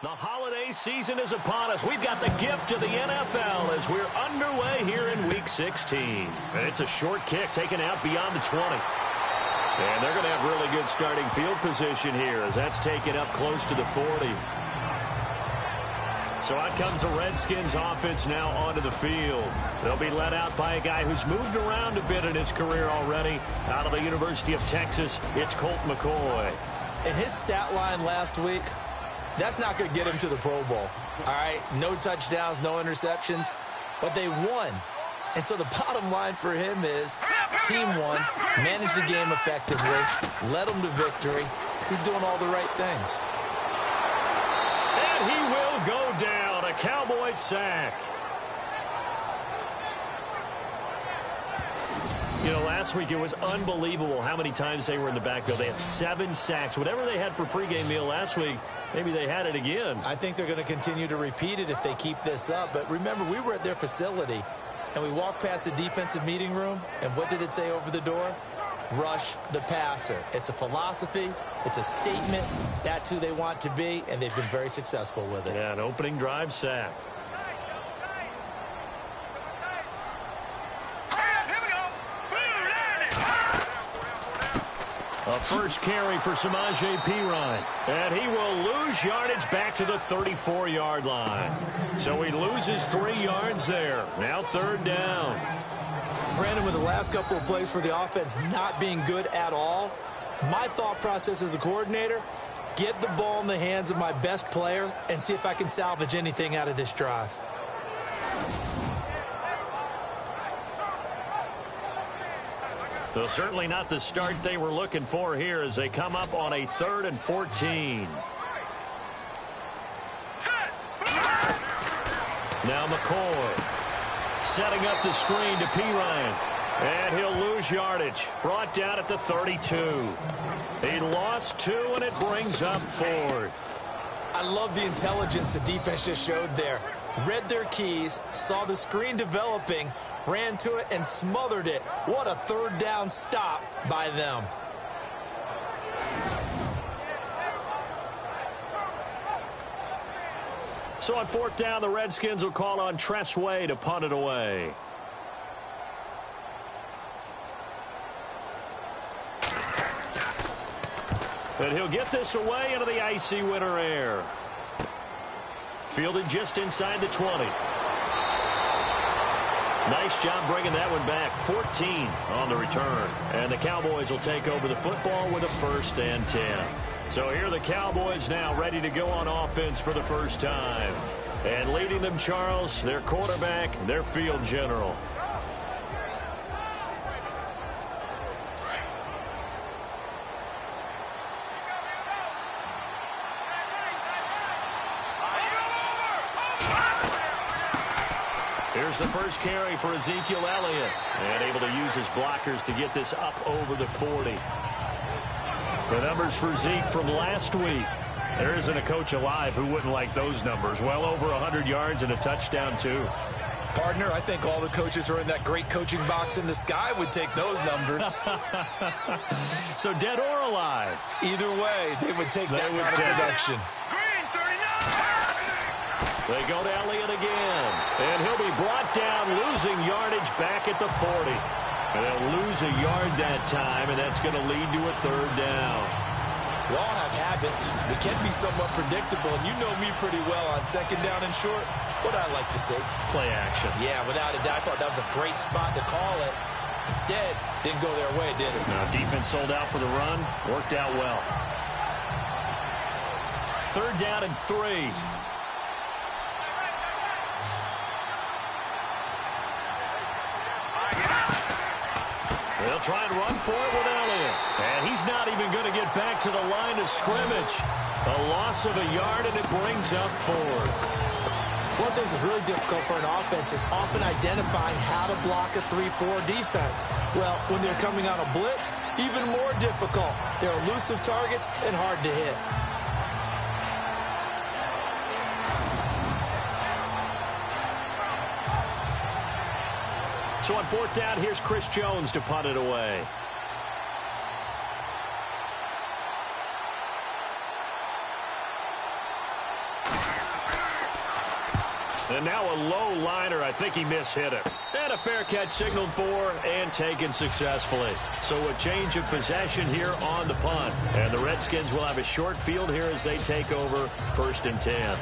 The holiday season is upon us. We've got the gift of the NFL as we're underway here in Week 16. And it's a short kick taken out beyond the 20. And they're going to have really good starting field position here as that's taken up close to the 40. So out comes the Redskins offense now onto the field. They'll be led out by a guy who's moved around a bit in his career already. Out of the University of Texas, it's Colt McCoy. In his stat line last week, that's not going to get him to the Pro Bowl. All right, no touchdowns, no interceptions, but they won. And so the bottom line for him is team won, managed the game effectively, led them to victory. He's doing all the right things. And he will go down, a Cowboys sack. You know, last week it was unbelievable how many times they were in the backfield. They had 7 sacks. Whatever they had for pregame meal last week, maybe they had it again. I think they're going to continue to repeat it if they keep this up. But remember, we were at their facility, and we walked past the defensive meeting room, and what did it say over the door? Rush the passer. It's a philosophy. It's a statement. That's who they want to be, and they've been very successful with it. Yeah, an opening drive sack. A first carry for Samaje Perine. And he will lose yardage back to the 34-yard line. So he loses 3 yards there. Now 3rd down. Brandon, with the last couple of plays for the offense not being good at all, my thought process as a coordinator, get the ball in the hands of my best player and see if I can salvage anything out of this drive. So certainly not the start they were looking for here as they come up on a 3rd and 14. Now McCoy setting up the screen to Perine. And he'll lose yardage. Brought down at the 32. He lost 2, and it brings up 4th. I love the intelligence the defense just showed there. Read their keys, saw the screen developing, ran to it, and smothered it. What a 3rd down stop by them. So on 4th down, the Redskins will call on Tress Way to punt it away. And he'll get this away into the icy winter air. Fielded just inside the 20. Nice job bringing that one back. 14 on the return. And the Cowboys will take over the football with a 1st and 10. So here are the Cowboys now ready to go on offense for the first time. And leading them, Charles, their quarterback, their field general. Here's the first carry for Ezekiel Elliott. And able to use his blockers to get this up over the 40. The numbers for Zeke from last week. There isn't a coach alive who wouldn't like those numbers. Well over 100 yards and a touchdown, too. Partner, I think all the coaches who are in that great coaching box in the sky would take those numbers. So dead or alive? Either way, they would take that kind of production. They go to Elliott again. And he'll be brought down, losing yardage back at the 40. And they'll lose a yard that time, and that's going to lead to a 3rd down. We all have habits. We can be somewhat predictable, and you know me pretty well on 2nd down and short. What I like to say? Play action. Yeah, without a doubt. I thought that was a great spot to call it. Instead, didn't go their way, did it? Now, defense sold out for the run. Worked out well. 3rd down and 3. They'll try and run for it with Elliott. And he's not even going to get back to the line of scrimmage. A loss of a yard, and it brings up 4th. One of the things that's really difficult for an offense is often identifying how to block a 3-4 defense. Well, when they're coming on a blitz, even more difficult. They're elusive targets and hard to hit. So on 4th down, here's Chris Jones to punt it away. And now a low liner. I think he mishit it. And a fair catch signaled for and taken successfully. So a change of possession here on the punt. And the Redskins will have a short field here as they take over 1st and 10.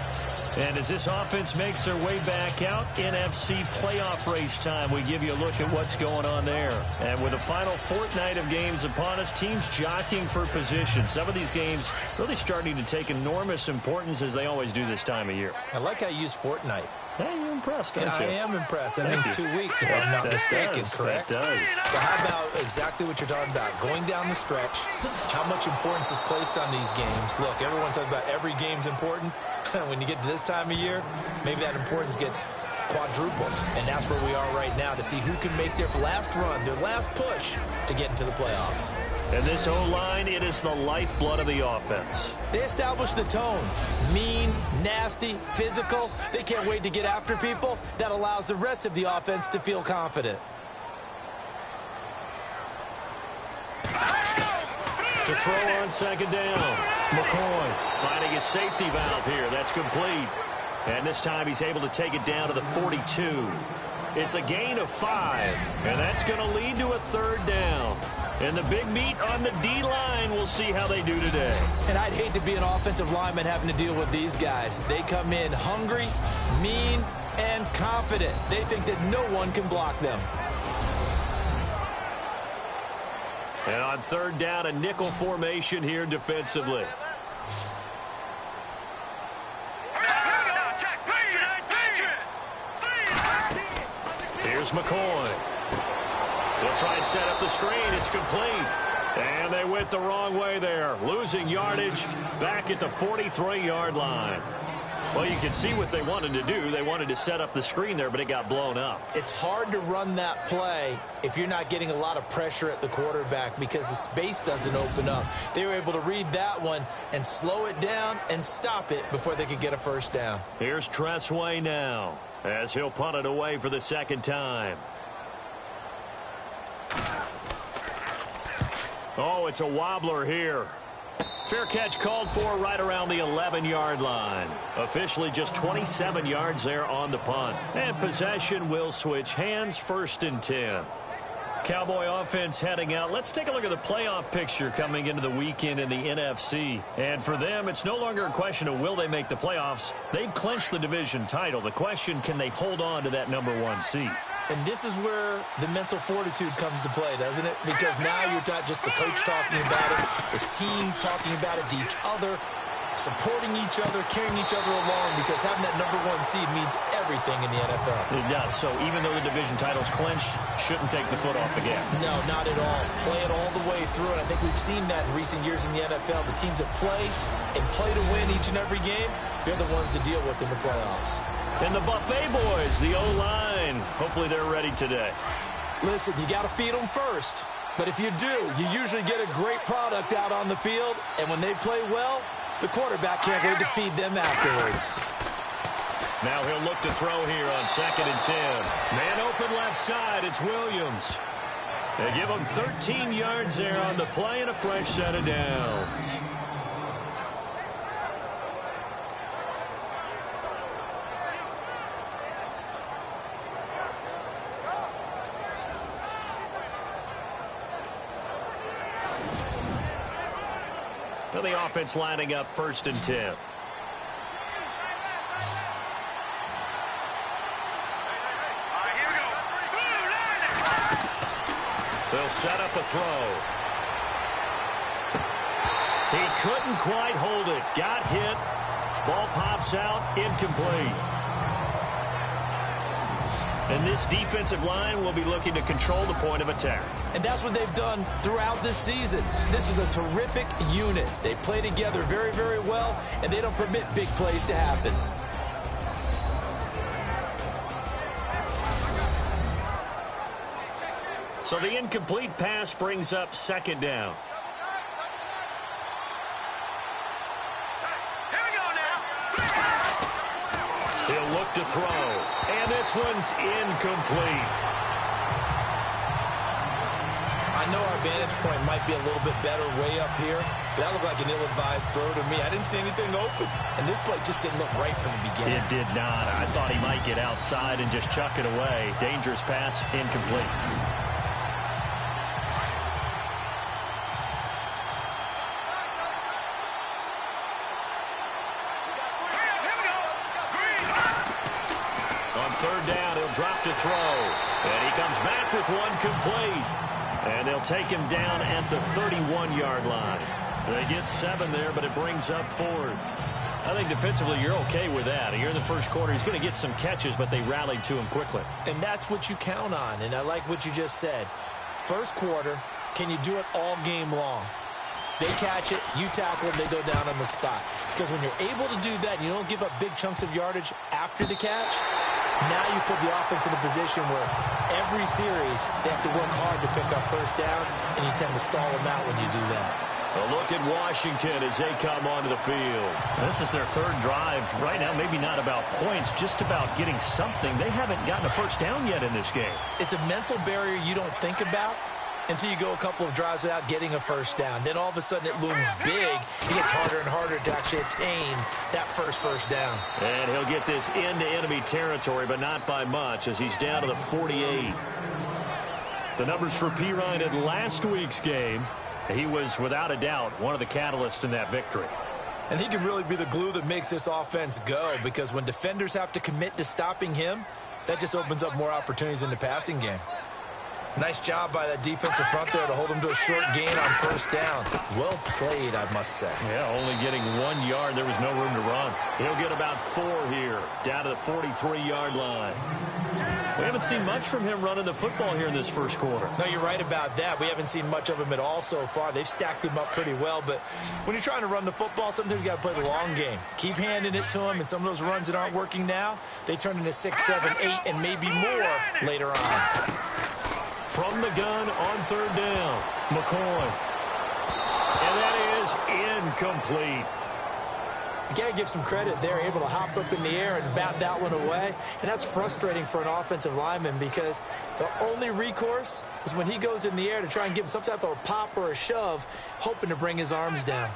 And as this offense makes their way back out, NFC playoff race time, we give you a look at what's going on there. And with the final fortnight of games upon us, teams jockeying for position. Some of these games really starting to take enormous importance as they always do this time of year. I like how you use fortnight. Hey, you're impressed, aren't you? I am impressed. That means 2 weeks, if I'm not mistaken, correct? That does. But how about exactly what you're talking about? Going down the stretch, how much importance is placed on these games. Look, everyone talks about every game's important. When you get to this time of year, maybe that importance gets quadrupled. And that's where we are right now to see who can make their last run, their last push to get into the playoffs. And this O-line, it is the lifeblood of the offense. They establish the tone. Mean, nasty, physical. They can't wait to get after people. That allows the rest of the offense to feel confident. To throw on 2nd down. McCoy finding his safety valve here. That's complete. And this time he's able to take it down to the 42. It's a gain of 5. And that's going to lead to a 3rd down. And the big meat on the D-line, we'll see how they do today. And I'd hate to be an offensive lineman having to deal with these guys. They come in hungry, mean, and confident. They think that no one can block them. And on 3rd down, a nickel formation here defensively. Here's McCoy. They'll try and set up the screen. It's complete. And they went the wrong way there. Losing yardage back at the 43-yard line. Well, you can see what they wanted to do. They wanted to set up the screen there, but it got blown up. It's hard to run that play if you're not getting a lot of pressure at the quarterback because the space doesn't open up. They were able to read that one and slow it down and stop it before they could get a 1st down. Here's Tressway now as he'll punt it away for the 2nd time. Oh, it's a wobbler here. Fair catch called for right around the 11-yard line. Officially just 27 yards there on the punt. And possession will switch hands, 1st and 10. Cowboy offense heading out. Let's take a look at the playoff picture coming into the weekend in the NFC. And for them, it's no longer a question of will they make the playoffs. They've clinched the division title. The question, can they hold on to that #1 seed? And this is where the mental fortitude comes to play, doesn't it? Because now you're not just the coach talking about it, this team talking about it to each other, supporting each other, carrying each other along, because having that #1 seed means everything in the NFL. It does. So even though the division title's clinched, shouldn't take the foot off the gas. No, not at all. Play it all the way through, and I think we've seen that in recent years in the NFL. The teams that play and play to win each and every game, they're the ones to deal with in the playoffs. And the Buffet boys, the O-line, hopefully they're ready today. Listen, you got to feed them first. But if you do, you usually get a great product out on the field. And when they play well, the quarterback can't wait to feed them afterwards. Now he'll look to throw here on 2nd and 10. Man open left side, it's Williams. They give him 13 yards there on the play and a fresh set of downs. So the offense lining up 1st and 10. They'll set up a throw. He couldn't quite hold it. Got hit. Ball pops out. Incomplete. And this defensive line will be looking to control the point of attack. And that's what they've done throughout this season. This is a terrific unit. They play together very, very well, and they don't permit big plays to happen. So the incomplete pass brings up 2nd down. He'll look to throw. And this one's incomplete. I know our vantage point might be a little bit better way up here, That looked like an ill-advised throw to me. I didn't see anything open. And this play just didn't look right from the beginning. It did not. I thought he might get outside and just chuck it away. Dangerous pass, incomplete. On third down, he'll drop to throw. And he comes back with one complete. And they'll take him down at the 31-yard line. They get 7 there, but it brings up 4th. I think defensively you're okay with that. Here in the first quarter, he's going to get some catches, but they rallied to him quickly. And that's what you count on, and I like what you just said. First quarter, can you do it all game long? They catch it, you tackle them, they go down on the spot. Because when you're able to do that and you don't give up big chunks of yardage after the catch, now you put the offense in a position where every series they have to work hard to pick up first downs, and you tend to stall them out when you do that. A look at Washington as they come onto the field. This is their third drive. Right now, maybe not about points, just about getting something. They haven't gotten a first down yet in this game. It's a mental barrier you don't think about until you go a couple of drives without getting a first down. Then all of a sudden it looms big. It gets harder and harder to actually attain that first down. And he'll get this into enemy territory, but not by much as he's down to the 48. The numbers for Pirine in last week's game. He was, without a doubt, one of the catalysts in that victory. And he can really be the glue that makes this offense go, because when defenders have to commit to stopping him, that just opens up more opportunities in the passing game. Nice job by that defensive front there to hold him to a short gain on first down. Well played, I must say. Yeah, only getting 1 yard. There was no room to run. He'll get about 4 here, down to the 43-yard line. We haven't seen much from him running the football here in this first quarter. No, you're right about that. We haven't seen much of him at all so far. They've stacked him up pretty well, but when you're trying to run the football, sometimes you got to play the long game. Keep handing it to him, and some of those runs that aren't working now, they turn into 6, 7, 8, and maybe more later on. From the gun on third down, McCoy. And that is incomplete. You got to give some credit. They're able to hop up in the air and bat that one away. And that's frustrating for an offensive lineman because the only recourse is when he goes in the air to try and give him some type of a pop or a shove, hoping to bring his arms down.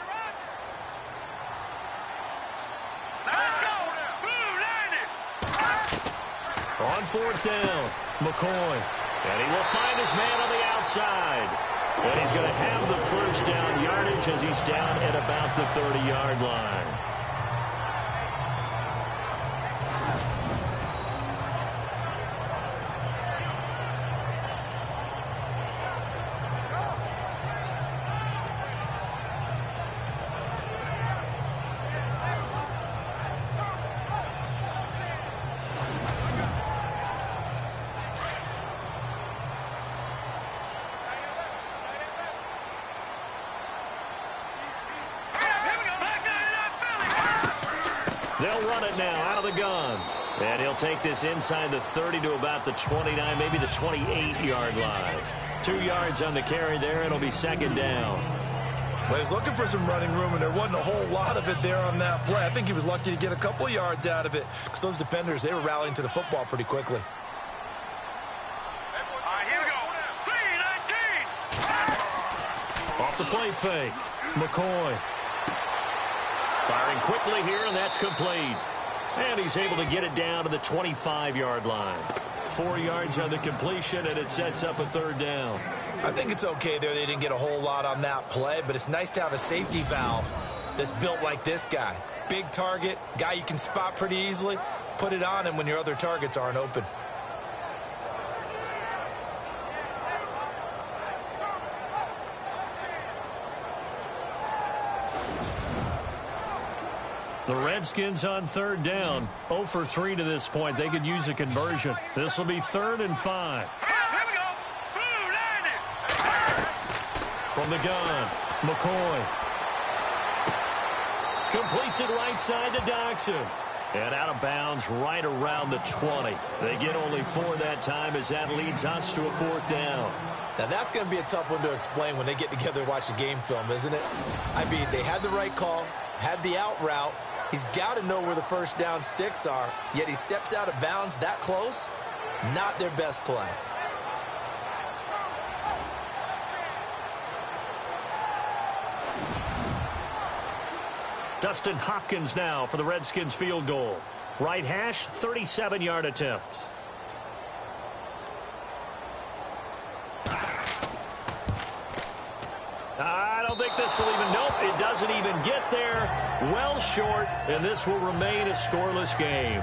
On fourth down, McCoy. And he will find his man on the outside. And he's going to have the first down yardage as he's down at about the 30-yard line. They'll run it now out of the gun. And he'll take this inside the 30 to about the 29, maybe the 28-yard line. 2 yards on the carry there. It'll be second down. Well, he was looking for some running room, and there wasn't a whole lot of it there on that play. I think he was lucky to get a couple yards out of it because those defenders, they were rallying to the football pretty quickly. Here we go. 3-19. Off the play fake. McCoy. Firing quickly here, and that's complete. And he's able to get it down to the 25-yard line. 4 yards on the completion, and it sets up a third down. I think it's okay there. They didn't get a whole lot on that play, but it's nice to have a safety valve that's built like this guy. Big target, guy you can spot pretty easily. Put it on him when your other targets aren't open. The Redskins on third down. 0 for 3 to this point. They could use a conversion. This will be 3rd and 5. Here we go. From the gun, McCoy. Completes it right side to Doxson. And out of bounds right around the 20. They get only 4 that time as that leads us to a 4th down. Now, that's going to be a tough one to explain when they get together and watch the game film, isn't it? I mean, they had the right call, had the out route. He's got to know where the first down sticks are, yet he steps out of bounds that close. Not their best play. Dustin Hopkins now for the Redskins field goal. Right hash, 37-yard attempt. I don't think this will even, nope, it doesn't even get there. Well short, and this will remain a scoreless game.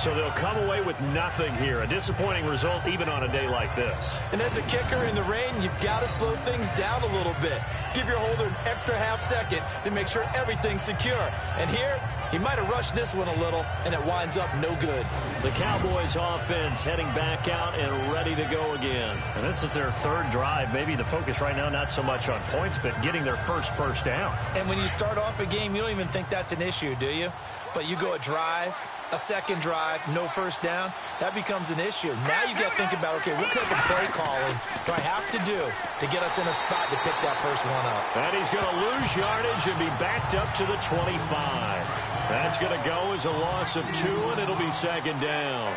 So they'll come away with nothing here. A disappointing result even on a day like this. And as a kicker in the rain, you've got to slow things down a little bit. Give your holder an extra half second to make sure everything's secure. And here, he might have rushed this one a little, and it winds up no good. The Cowboys offense heading back out and ready to go again. And this is their third drive. Maybe the focus right now not so much on points, but getting their first down. And when you start off a game, you don't even think that's an issue, do you? But you go a drive, a second drive, no first down, that becomes an issue. Now you got to think about, okay, what type of play calling do I have to do to get us in a spot to pick that first one up? And he's going to lose yardage and be backed up to the 25. That's going to go as a loss of 2, and it'll be second down.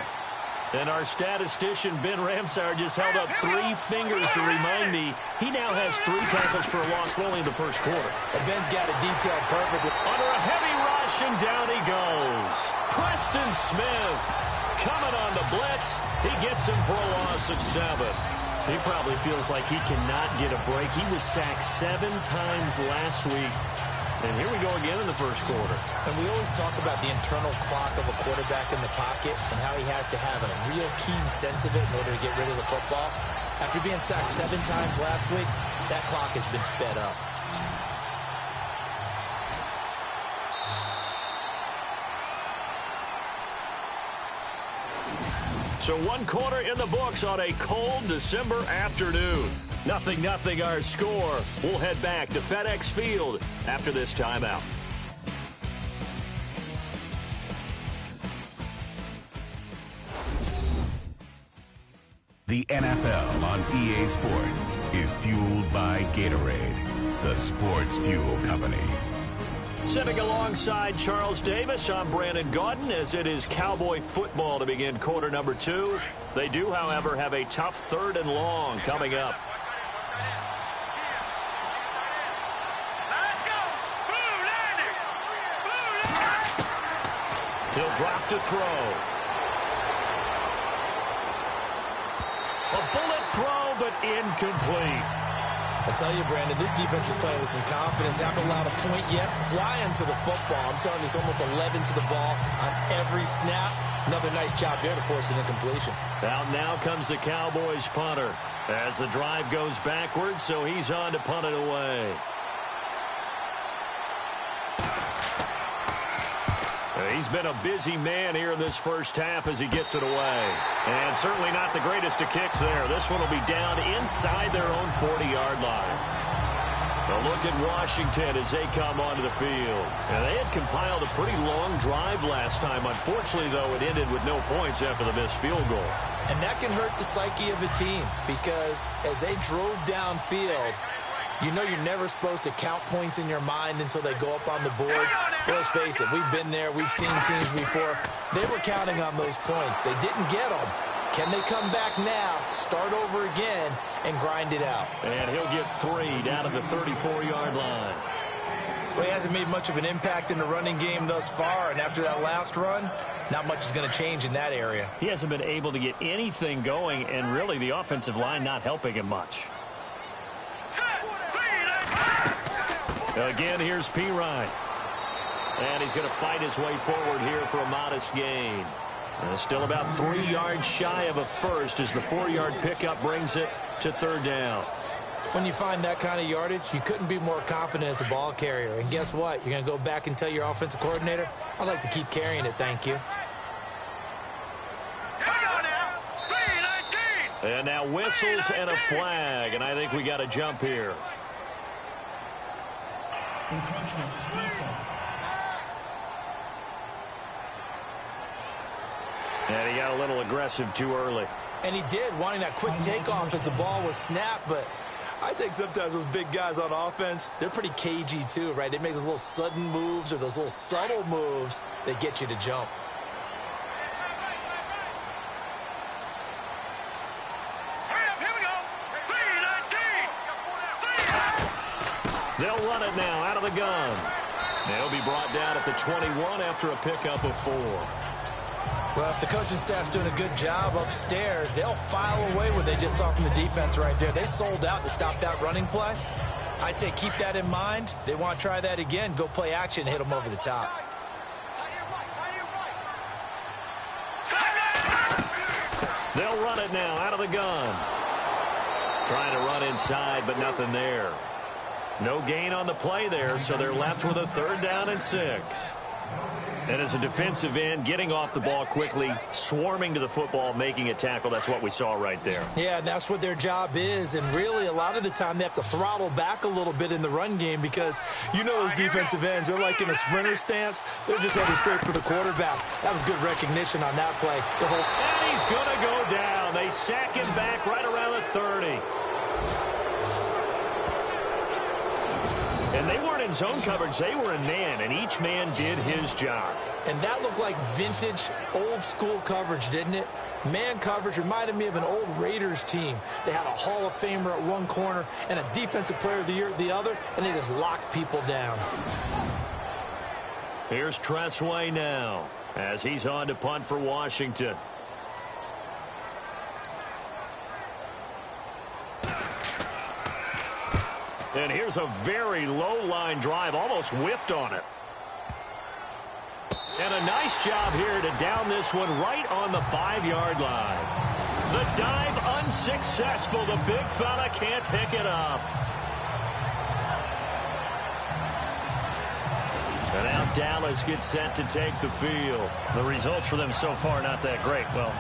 And our statistician, Ben Ramsauer, just held up 3 fingers to remind me he now has 3 tackles for a loss only in the first quarter. And Ben's got it detailed perfectly. Under a heavy rush, and down he goes. Preston Smith coming on the blitz. He gets him for a loss of 7. He probably feels like he cannot get a break. He was sacked 7 times last week. And here we go again in the first quarter. And we always talk about the internal clock of a quarterback in the pocket and how he has to have a real keen sense of it in order to get rid of the football. After being sacked 7 times last week, that clock has been sped up. So 1 quarter in the books on a cold December afternoon. 0-0 our score. We'll head back to FedEx Field after this timeout. The NFL on EA Sports is fueled by Gatorade, the sports fuel company. Sitting alongside Charles Davis, I'm Brandon Gaudin as it is Cowboy football to begin quarter number 2. They do, however, have a tough 3rd and long coming up. Let's go! Blue landing! Blue landing! He'll drop to throw. A bullet throw, but incomplete. I'll tell you, Brandon, this defense is playing with some confidence. Haven't allowed a point yet. Flying to the football. I'm telling you, it's almost 11 to the ball on every snap. Another nice job there to force an incompletion. Out now comes the Cowboys punter as the drive goes backwards, so he's on to punt it away. He's been a busy man here in this first half as he gets it away. And certainly not the greatest of kicks there. This one will be down inside their own 40-yard line. A look at Washington as they come onto the field. And they had compiled a pretty long drive last time. Unfortunately, though, it ended with no points after the missed field goal. And that can hurt the psyche of a team because as they drove downfield, you know you're never supposed to count points in your mind until they go up on the board. But let's face it, we've been there. We've seen teams before. They were counting on those points. They didn't get them. Can they come back now, start over again, and grind it out? And he'll get 3 down to the 34-yard line. Well, he hasn't made much of an impact in the running game thus far, and after that last run, not much is going to change in that area. He hasn't been able to get anything going, and really the offensive line not helping him much. Again, here's P. Ryan. And he's going to fight his way forward here for a modest gain. And still about 3 yards shy of a first as the 4-yard pickup brings it to 3rd down. When you find that kind of yardage, you couldn't be more confident as a ball carrier. And guess what? You're going to go back and tell your offensive coordinator, I'd like to keep carrying it, thank you. And now whistles and a flag. And I think we got a jump here. Encroachment defense. And he got a little aggressive too early. And he did, wanting that quick takeoff as the ball was snapped. But I think sometimes those big guys on offense, they're pretty cagey too, right? They make those little sudden moves or those little subtle moves that get you to jump. They'll run it now out of the gun. They'll be brought down at the 21 after a pickup of 4. Well, if the coaching staff's doing a good job upstairs, they'll file away what they just saw from the defense right there. They sold out to stop that running play. I'd say keep that in mind. If they want to try that again, go play action and hit them over the top. They'll run it now out of the gun. Trying to run inside, but nothing there. No gain on the play there, so they're left with a 3rd down and 6. And as a defensive end, getting off the ball quickly, swarming to the football, making a tackle, that's what we saw right there. Yeah, and that's what their job is. And really, a lot of the time, they have to throttle back a little bit in the run game because you know those defensive ends, they're like in a sprinter stance. They're just headed straight for the quarterback. That was good recognition on that play. And he's going to go down. They sack him back right around the 30. And they weren't in zone coverage. They were in man, and each man did his job. And that looked like vintage, old-school coverage, didn't it? Man coverage reminded me of an old Raiders team. They had a Hall of Famer at one corner and a Defensive Player of the Year at the other, and they just locked people down. Here's Tressway now as he's on to punt for Washington. And here's a very low-line drive, almost whiffed on it. And a nice job here to down this one right on the 5-yard line. The dive unsuccessful. The big fella can't pick it up. And now Dallas gets set to take the field. The results for them so far not that great. Well,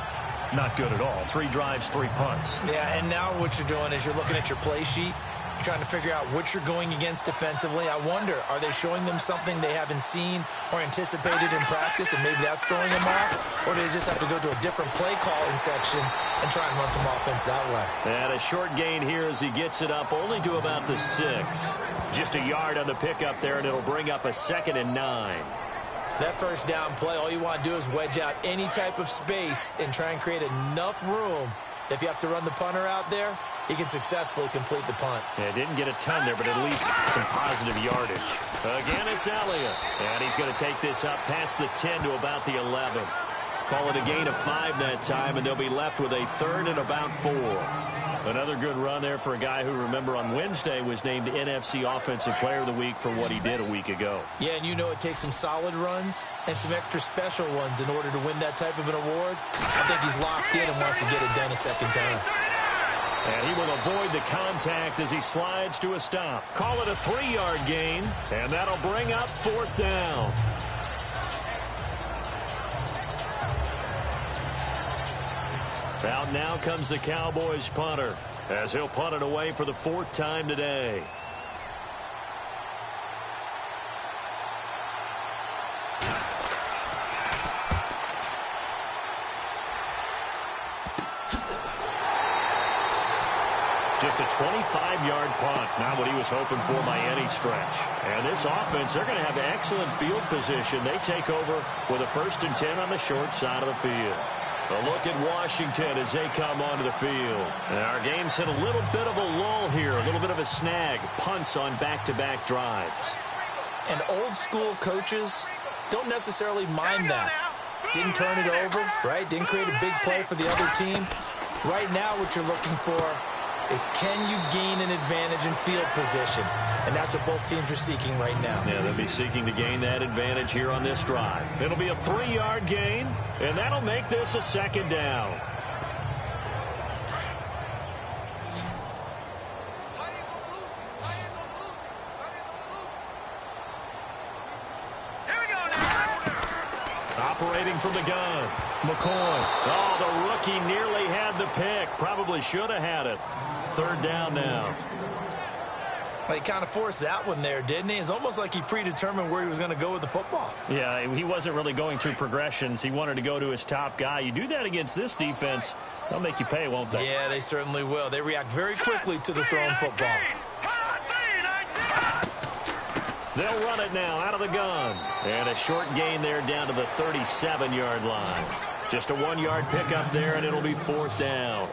not good at all. 3 drives, 3 punts. Yeah, and now what you're doing is you're looking at your play sheet. You're trying to figure out what you're going against defensively. I wonder, are they showing them something they haven't seen or anticipated in practice, and maybe that's throwing them off? Or do they just have to go to a different play calling section and try and run some offense that way? And a short gain here as he gets it up only to about the 6. Just a yard on the pickup there, and it'll bring up a 2nd and 9. That first down play, all you want to do is wedge out any type of space and try and create enough room. If you have to run the punter out there, he can successfully complete the punt. Yeah, didn't get a ton there, but at least some positive yardage. Again, it's Elliott. And he's going to take this up past the 10 to about the 11. Call it a gain of 5 that time, and they'll be left with a 3rd and about 4. Another good run there for a guy who, remember, on Wednesday was named NFC Offensive Player of the Week for what he did a week ago. Yeah, and you know it takes some solid runs and some extra special ones in order to win that type of an award. I think he's locked in and wants to get it done a second time. And he will avoid the contact as he slides to a stop. Call it a 3-yard gain, and that'll bring up 4th down. Out now comes the Cowboys punter as he'll punt it away for the 4th time today. Just a 25-yard punt, not what he was hoping for by any stretch. And this offense, they're going to have excellent field position. They take over with a 1st and 10 on the short side of the field. A look at Washington as they come onto the field. And our game's hit a little bit of a lull here, a little bit of a snag. Punts on back-to-back drives. And old-school coaches don't necessarily mind that. Didn't turn it over, right? Didn't create a big play for the other team. Right now what you're looking for is can you gain an advantage in field position? And that's what both teams are seeking right now. Yeah, they'll be seeking to gain that advantage here on this drive. It'll be a 3-yard gain, and that'll make this a 2nd down. Here we go now. Operating from the gun, McCoy. Oh, the rookie nearly had the pick. Probably should have had it. 3rd down now. Well, he kind of forced that one there, didn't he? It's almost like he predetermined where he was going to go with the football. Yeah, he wasn't really going through progressions. He wanted to go to his top guy. You do that against this defense, they'll make you pay, won't they? Yeah, they certainly will. They react very quickly to the thrown football. They'll run it now out of the gun. And a short gain there down to the 37-yard line. Just a 1-yard pickup there, and it'll be 4th down.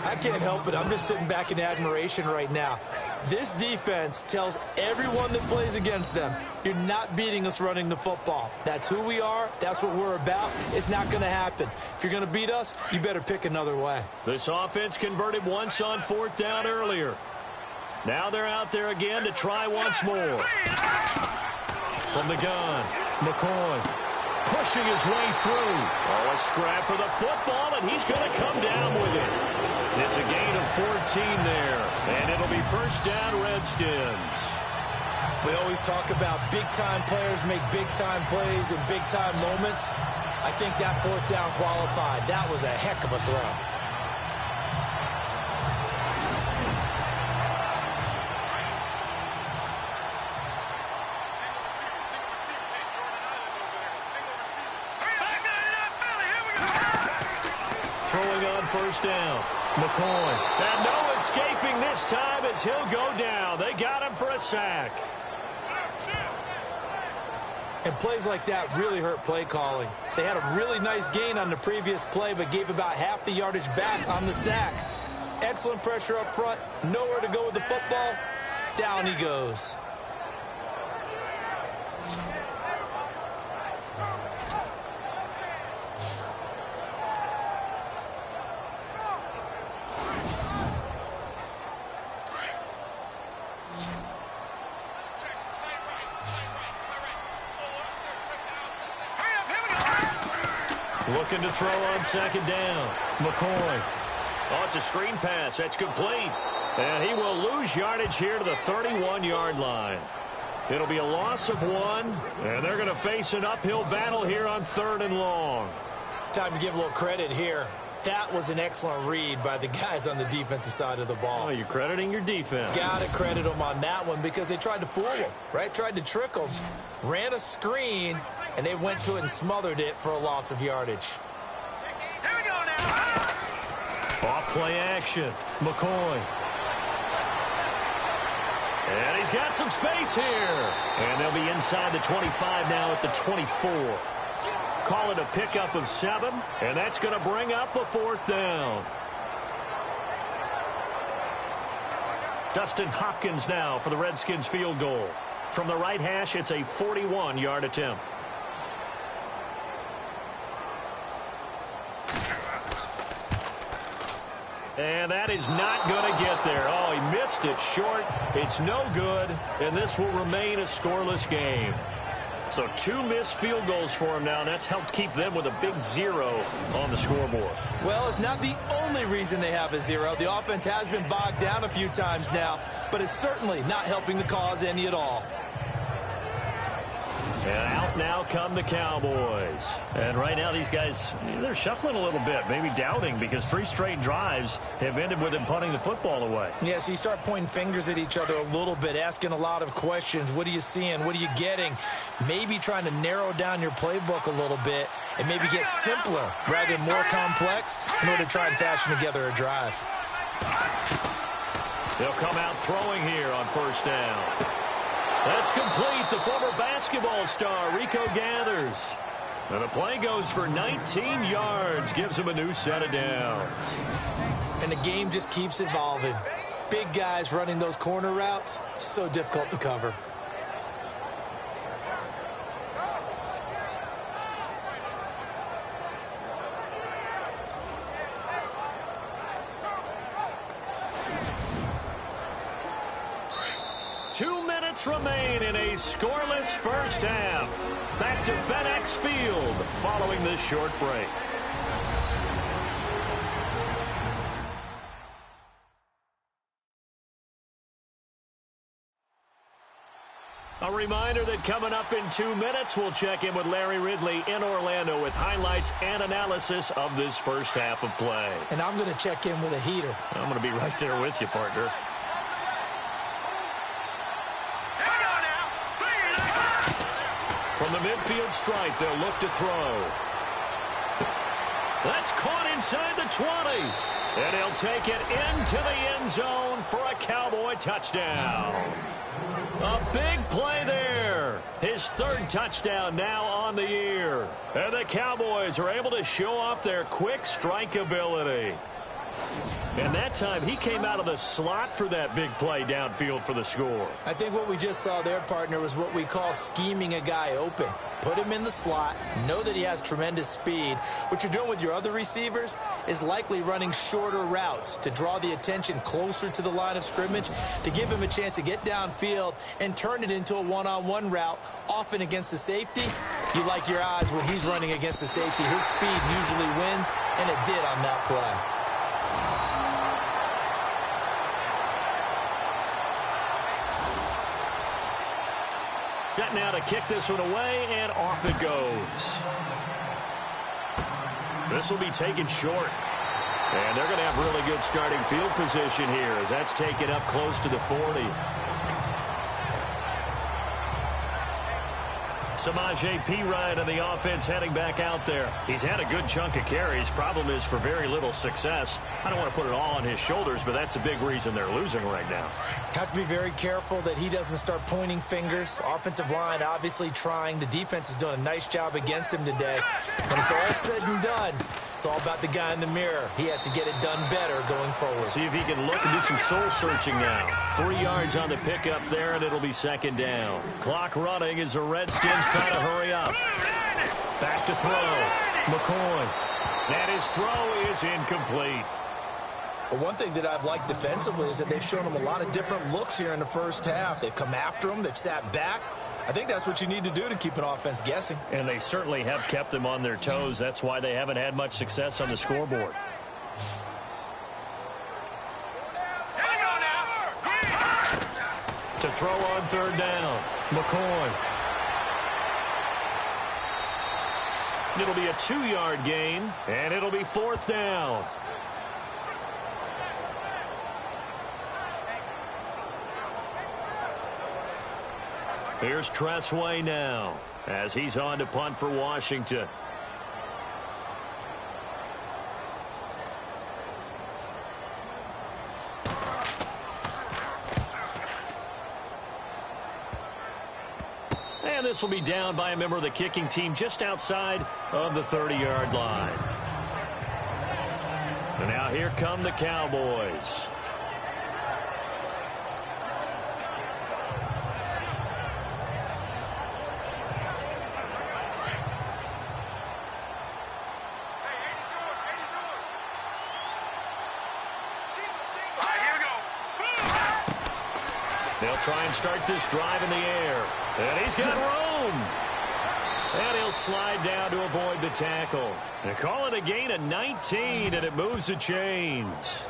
I can't help it. I'm just sitting back in admiration right now. This defense tells everyone that plays against them, you're not beating us running the football. That's who we are. That's what we're about. It's not going to happen. If you're going to beat us, you better pick another way. This offense converted once on 4th down earlier. Now they're out there again to try once more. From the gun, McCoy pushing his way through. Oh, a scrap for the football, and he's going to come down with it. It's a gain of 14 there, and it'll be first down Redskins. We always talk about big-time players make big-time plays in big-time moments. I think that 4th down qualified. That was a heck of a throw. Throwing on first down. McCoy. And no escaping this time as he'll go down. They got him for a sack. And plays like that really hurt play calling. They had a really nice gain on the previous play, but gave about half the yardage back on the sack. Excellent pressure up front. Nowhere to go with the football. Down he goes. Looking to throw on 2nd down. McCoy. Oh, it's a screen pass. That's complete. And he will lose yardage here to the 31-yard line. It'll be a loss of 1, and they're going to face an uphill battle here on 3rd and long. Time to give a little credit here. That was an excellent read by the guys on the defensive side of the ball. Oh, you're crediting your defense. Got to credit them on that one because they tried to fool them, right? Tried to trick them. Ran a screen, and they went to it and smothered it for a loss of yardage. Here we go now. Off play action. McCoy. And he's got some space here. And they'll be inside the 25 now at the 24. Call it a pickup of 7, and that's going to bring up a 4th down. Dustin Hopkins now for the Redskins field goal. From the right hash, it's a 41-yard attempt. And that is not going to get there. Oh, he missed it short. It's no good, and this will remain a scoreless game. So 2 missed field goals for him now, and that's helped keep them with a big 0 on the scoreboard. Well, it's not the only reason they have a 0. The offense has been bogged down a few times now, but it's certainly not helping the cause any at all. And out now come the Cowboys. And right now these guys, they're shuffling a little bit, maybe doubting, because 3 straight drives have ended with them punting the football away. Yeah, so you start pointing fingers at each other a little bit, asking a lot of questions. What are you seeing? What are you getting? Maybe trying to narrow down your playbook a little bit and maybe get simpler rather than more complex in order to try and fashion together a drive. They'll come out throwing here on first down. That's complete. The former basketball star, Rico Gathers. And the play goes for 19 yards. Gives him a new set of downs. And the game just keeps evolving. Big guys running those corner routes, so difficult to cover. Remain in a scoreless first half. Back to FedEx Field following this short break. A reminder that coming up in 2 minutes, we'll check in with Larry Ridley in Orlando with highlights and analysis of this first half of play. And I'm going to check in with a heater. I'm going to be right there with you, partner. From the midfield stripe, they'll look to throw. That's caught inside the 20. And he'll take it into the end zone for a Cowboy touchdown. A big play there. His 3rd touchdown now on the year. And the Cowboys are able to show off their quick strike ability. And that time, he came out of the slot for that big play downfield for the score. I think what we just saw there, partner, was what we call scheming a guy open. Put him in the slot, know that he has tremendous speed. What you're doing with your other receivers is likely running shorter routes to draw the attention closer to the line of scrimmage, to give him a chance to get downfield and turn it into a one-on-one route, often against the safety. You like your odds when he's running against the safety. His speed usually wins, and it did on that play. Set now to kick this one away, and off it goes. This will be taken short. And they're going to have really good starting field position here as that's taken up close to the 40. Samaje Perine on the offense heading back out there. He's had a good chunk of carries. Problem is for very little success. I don't want to put it all on his shoulders, but that's a big reason they're losing right now. Have to be very careful that he doesn't start pointing fingers. Offensive line obviously trying. The defense is doing a nice job against him today. When it's all said and done, it's all about the guy in the mirror. He has to get it done better going forward. See if he can look and do some soul searching now. 3 yards on the pickup there, and it'll be second down. Clock running as the Redskins try to hurry up. Back to throw. McCoy. And his throw is incomplete. But one thing that I've liked defensively is that they've shown him a lot of different looks here in the first half. They've come after him. They've sat back. I think that's what you need to do to keep an offense guessing. And they certainly have kept them on their toes. That's why they haven't had much success on the scoreboard. To throw on third down. McCoy. It'll be a 2-yard gain, and it'll be fourth down. Here's Tressway now as he's on to punt for Washington. And this will be down by a member of the kicking team just outside of the 30-yard line. And now here come the Cowboys. They'll try and start this drive in the air. And he's got room. And he'll slide down to avoid the tackle. And call it a gain of 19, and it moves the chains.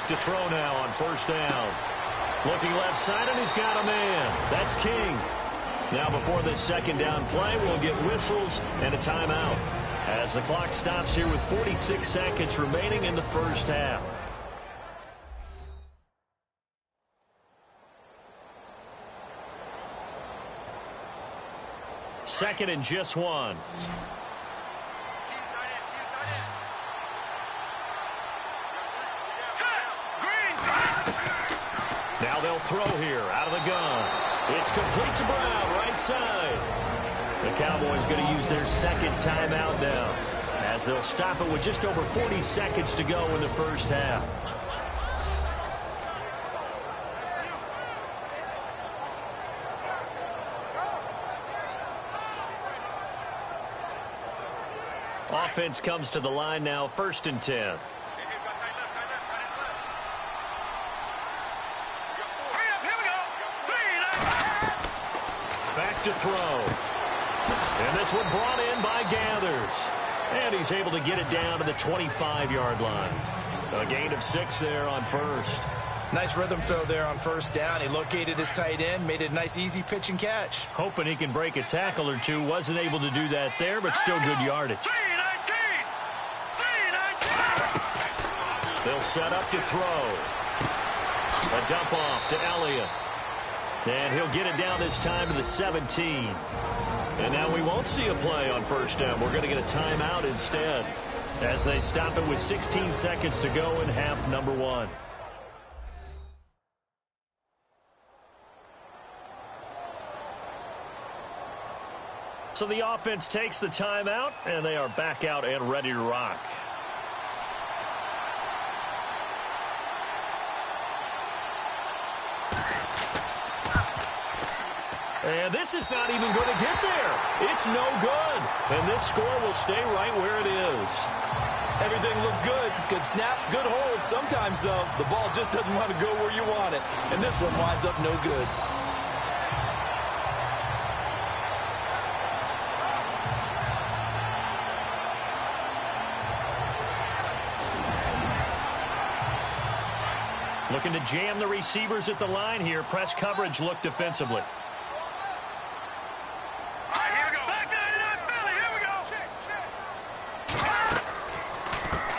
To throw now on first down. Looking left side, and he's got a man. That's King. Now before this second down play, we'll get whistles and a timeout as the clock stops here with 46 seconds remaining in the first half. Second and just one. Now they'll throw here out of the gun. It's complete to Brown, right side. The Cowboys going to use their second timeout now as they'll stop it with just over 40 seconds to go in the first half. Offense comes to the line now, 1st and 10. Back to throw. And this one brought in by Gathers. And he's able to get it down to the 25-yard line. A gain of 6 there on first. Nice rhythm throw there on first down. He located his tight end, made it a nice easy pitch and catch. Hoping he can break a tackle or two. Wasn't able to do that there, but still good yardage. They'll set up to throw. A dump off to Elliott. And he'll get it down this time to the 17. And now we won't see a play on first down. We're going to get a timeout instead as they stop it with 16 seconds to go in half number 1. So the offense takes the timeout, and they are back out and ready to rock. And this is not even going to get there. It's no good. And this score will stay right where it is. Everything looked good. Good snap, good hold. Sometimes, though, the ball just doesn't want to go where you want it. And this one winds up no good. Looking to jam the receivers at the line here. Press coverage look defensively.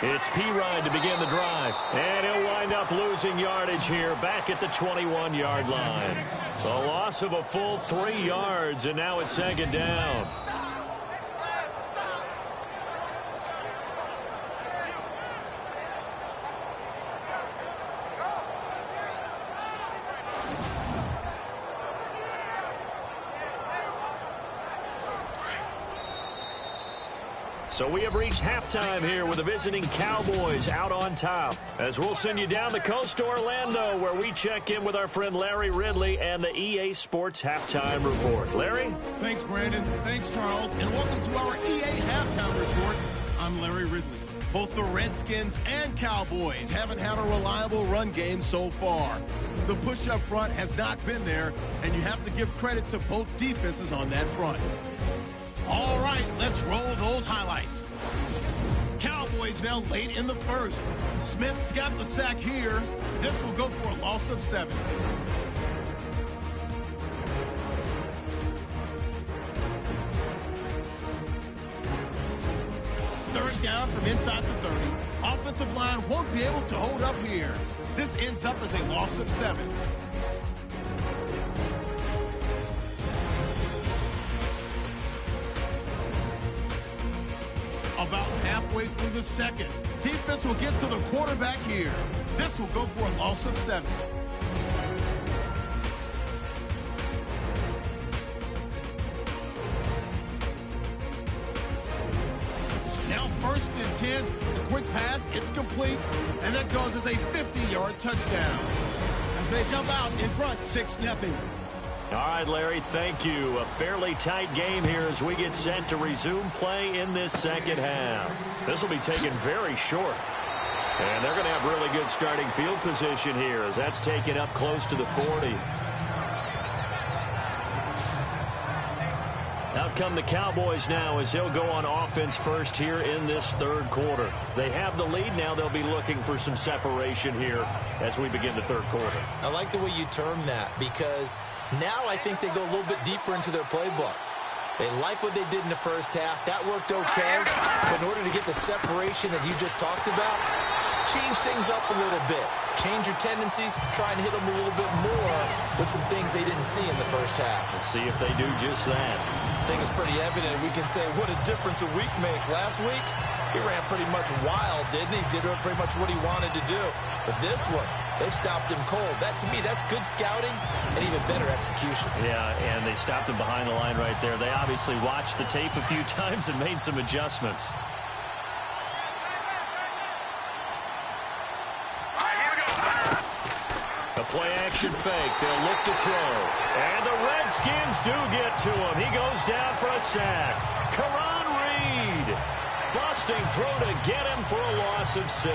It's P-Ryan to begin the drive. And he'll wind up losing yardage here back at the 21-yard line. A loss of a full 3 yards, and now it's second down. So we have reached halftime here with the visiting Cowboys out on top. As we'll send you down the coast to Orlando, where we check in with our friend Larry Ridley and the EA Sports Halftime Report. Larry? Thanks, Brandon. Thanks, Charles. And welcome to our EA Halftime Report. I'm Larry Ridley. Both the Redskins and Cowboys haven't had a reliable run game so far. The push up front has not been there, and you have to give credit to both defenses on that front. All right, let's roll those highlights. Cowboys now late in the first. Smith's got the sack here. This will go for a loss of 7. Third down from inside the 30. Offensive line won't be able to hold up here. This ends up as a loss of 7. About halfway through the second. Defense will get to the quarterback here. This will go for a loss of 7. Now first and 10. The quick pass, it's complete. And that goes as a 50-yard touchdown. As they jump out in front, 6-0. All right, Larry, thank you. A fairly tight game here as we get set to resume play in this second half. This will be taken very short. And they're going to have really good starting field position here as that's taken up close to the 40. Out come the Cowboys now as they'll go on offense first here in this third quarter. They have the lead now. They'll be looking for some separation here as we begin the third quarter. I like the way you term that because now I think they go a little bit deeper into their playbook. They like what they did in the first half. That worked okay. But in order to get the separation that you just talked about, change things up a little bit. Change your tendencies, try and hit them a little bit more with some things they didn't see in the first half. Let's see if they do just that. I think it's pretty evident. We can say what a difference a week makes. Last week, he ran pretty much wild, didn't he? Did pretty much what he wanted to do. But this one, they stopped him cold. That, to me, that's good scouting and even better execution. Yeah, and they stopped him behind the line right there. They obviously watched the tape a few times and made some adjustments. Play-action fake. They'll look to throw. And the Redskins do get to him. He goes down for a sack. Karan Reed. Busting throw to get him for a loss of 6.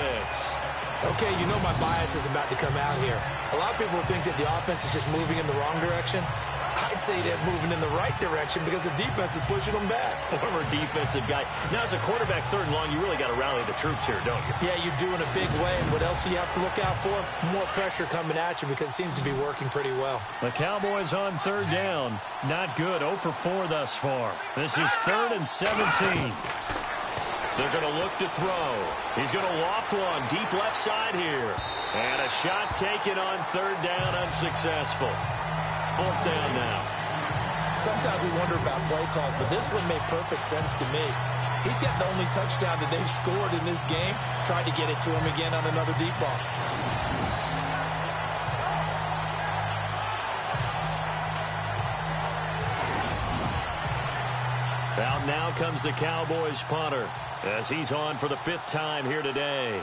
Okay, you know my bias is about to come out here. A lot of people think that the offense is just moving in the wrong direction. I I'd say they're moving in the right direction because the defense is pushing them back. Former defensive guy. Now, as a quarterback, 3rd and long, you really got to rally the troops here, don't you? Yeah, you're doing a big way. And what else do you have to look out for? More pressure coming at you because it seems to be working pretty well. The Cowboys on 3rd down. Not good. 0 for 4 thus far. This is 3rd and 17. They're going to look to throw. He's going to loft one deep left side here. And a shot taken on 3rd down, unsuccessful. 4th down now. Sometimes we wonder about play calls, but this one made perfect sense to me. He's got the only touchdown that they've scored in this game. Tried to get it to him again on another deep ball. Out now comes the Cowboys punter as he's on for the 5th time here today.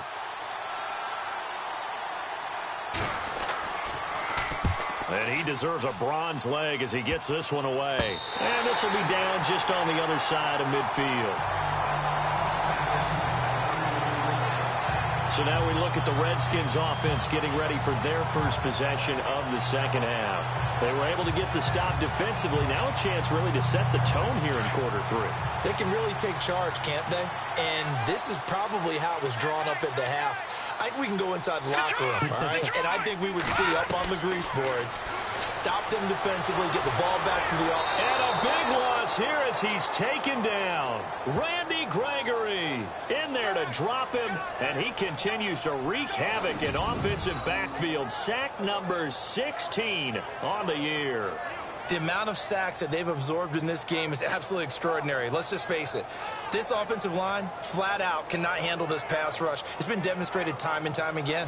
And he deserves a bronze leg as he gets this one away. And this will be down just on the other side of midfield. So now we look at the Redskins offense getting ready for their first possession of the 2nd half. They were able to get the stop defensively. Now a chance really to set the tone here in quarter 3. They can really take charge, can't they? And this is probably how it was drawn up at the half. I think we can go inside the locker room, all right? And I think we would see up on the grease boards, stop them defensively, get the ball back to the offense. And a big loss here as he's taken down. Randy Gregory in there to drop him, and he continues to wreak havoc in offensive backfield. Sack number 16 on the year. The amount of sacks that they've absorbed in this game is absolutely extraordinary. Let's just face it. This offensive line, flat out, cannot handle this pass rush. It's been demonstrated time and time again.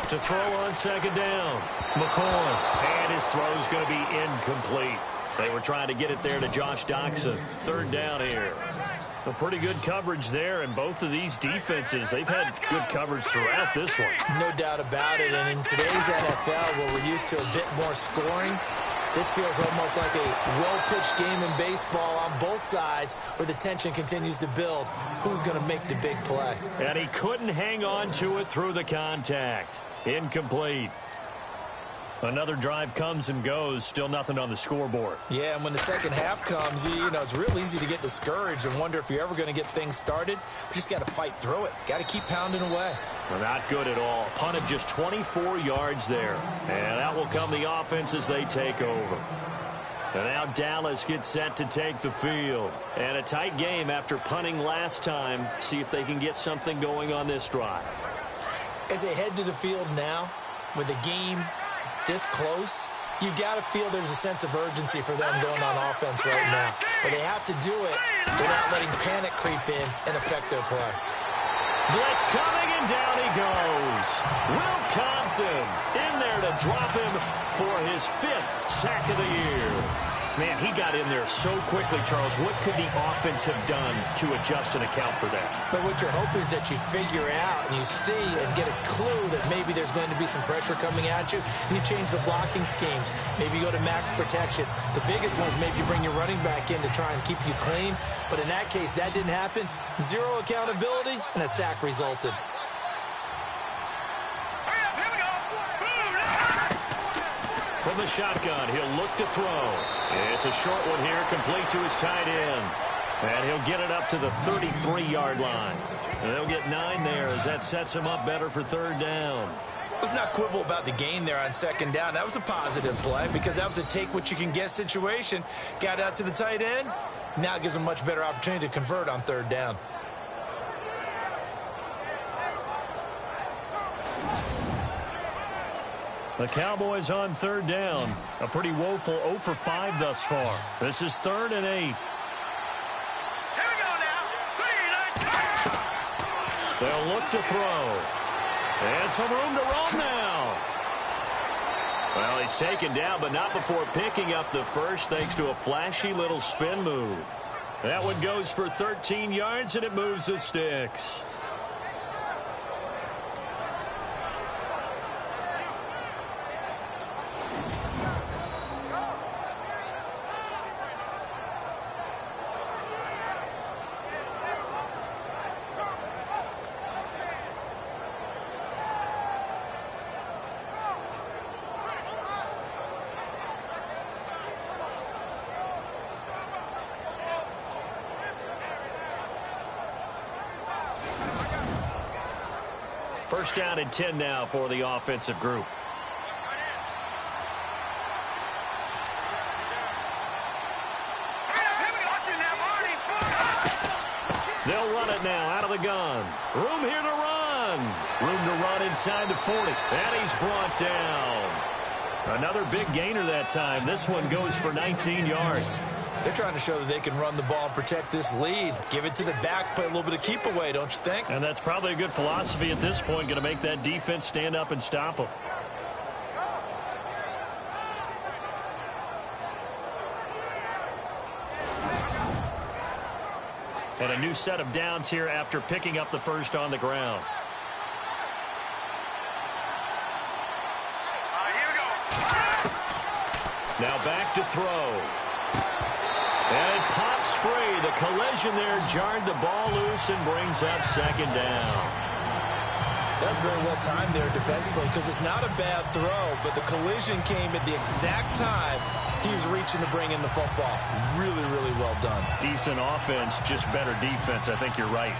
To throw on 2nd down. McCoy. And his throw's going to be incomplete. They were trying to get it there to Josh Doxson. 3rd down here. A pretty good coverage there, and both of these defenses, they've had good coverage throughout this one. No doubt about it, and in today's NFL, where we're used to a bit more scoring, this feels almost like a well-pitched game in baseball on both sides where the tension continues to build. Who's going to make the big play? And he couldn't hang on to it through the contact. Incomplete. Another drive comes and goes, still nothing on the scoreboard. Yeah, and when the 2nd half comes, you know, it's real easy to get discouraged and wonder if you're ever going to get things started. You just got to fight through it. Got to keep pounding away. Well, not good at all. Punt of just 24 yards there. And out will come the offense as they take over. And now Dallas gets set to take the field. And a tight game after punting last time. See if they can get something going on this drive. As they head to the field now, with the game this close, you've got to feel there's a sense of urgency for them going on offense right now. But they have to do it without letting panic creep in and affect their play. Blitz coming, and down he goes. Will Compton in there to drop him for his 5th sack of the year. Man, he got in there so quickly, Charles. What could the offense have done to adjust and account for that? But what you're hoping is that you figure out and you see and get a clue that maybe there's going to be some pressure coming at you, and you change the blocking schemes. Maybe you go to max protection. The biggest one is maybe you bring your running back in to try and keep you clean. But in that case, that didn't happen. Zero accountability, and a sack resulted. From the shotgun, he'll look to throw. It's a short one here, complete to his tight end. And he'll get it up to the 33-yard line. And they'll get 9 there as that sets him up better for 3rd down. Let's not quibble about the gain there on 2nd down. That was a positive play because that was a take-what-you-can-get situation. Got out to the tight end. Now it gives them a much better opportunity to convert on 3rd down. The Cowboys on 3rd down. A pretty woeful 0 for 5 thus far. This is 3rd and 8. Here we go now. They'll look to throw. And some room to roam now. Well, he's taken down, but not before picking up the first thanks to a flashy little spin move. That one goes for 13 yards, and it moves the sticks. First down and 10 now for the offensive group. They'll run it now out of the gun. Room here to run. Room to run inside the 40. And he's brought down. Another big gainer that time. This one goes for 19 yards. They're trying to show that they can run the ball and protect this lead. Give it to the backs, play a little bit of keep away, don't you think? And that's probably a good philosophy at this point. Going to make that defense stand up and stop them. And a new set of downs here after picking up the first on the ground. Here we go. Now back to throw. And it pops free. The collision there jarred the ball loose and brings up second down. That's very well timed there defensively because it's not a bad throw, but the collision came at the exact time he was reaching to bring in the football. Really, really well done. Decent offense, just better defense. I think you're right.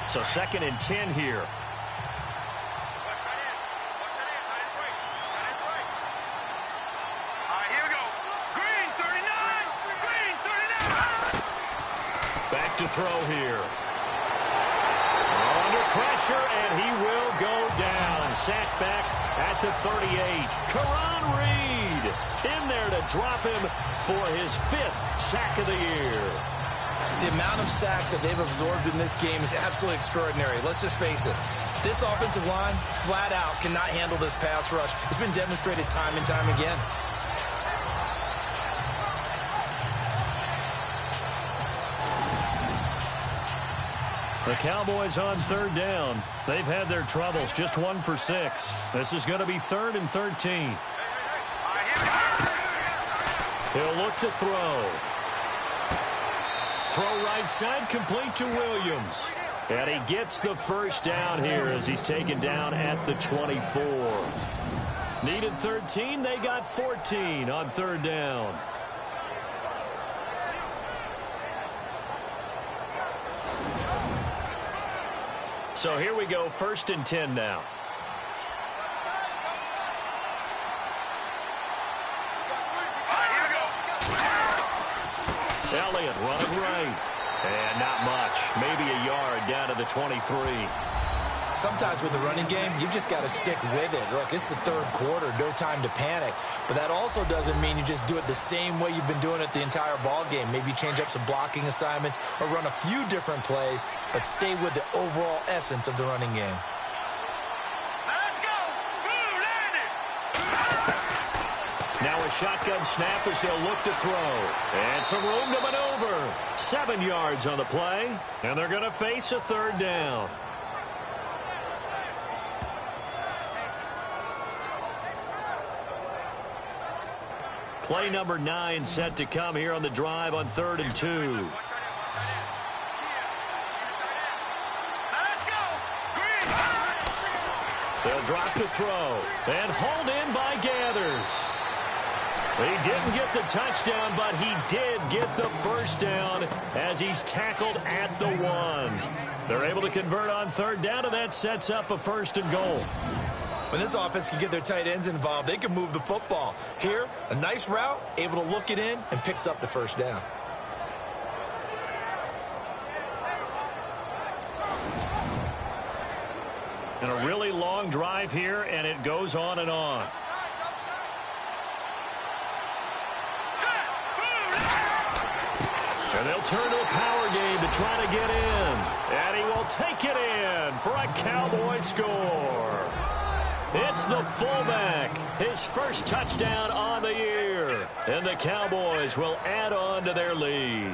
So second and 10 here. Here we go. Green 39. Green 39. Back to throw here. Under pressure, and he will go down. Sacked back at the 38. Karan Reed in there to drop him for his 5th sack of the year. The amount of sacks that they've absorbed in this game is absolutely extraordinary. Let's just face it. This offensive line, flat out, cannot handle this pass rush. It's been demonstrated time and time again. The Cowboys on third down. They've had their troubles, just 1 for 6. This is going to be 3rd and 13. He'll look to throw. Throw right side, complete to Williams. And he gets the first down here as he's taken down at the 24. Needed 13, they got 14 on third down. So here we go, 1st and 10 now. Elliott running right. And not much. Maybe a yard down to the 23. Sometimes with the running game, you've just got to stick with it. Look, it's the 3rd quarter, no time to panic. But that also doesn't mean you just do it the same way you've been doing it the entire ball game. Maybe change up some blocking assignments or run a few different plays, but stay with the overall essence of the running game. Let's go. Blue landed. Now a shotgun snap as they'll look to throw. And some room to maneuver. 7 yards on the play. And they're going to face a 3rd down. Play number 9 set to come here on the drive on 3rd and 2. Let's go. Green. They'll drop to throw. And hauled in by Gathers. He didn't get the touchdown, but he did get the first down as he's tackled at the 1. They're able to convert on 3rd down, and that sets up a 1st and goal. When this offense can get their tight ends involved, they can move the football. Here, a nice route, able to look it in, and picks up the first down. And a really long drive here, and it goes on and on. And they'll turn to a power game to try to get in. And he will take it in for a Cowboy score. It's the fullback, his first touchdown on the year. And the Cowboys will add on to their lead.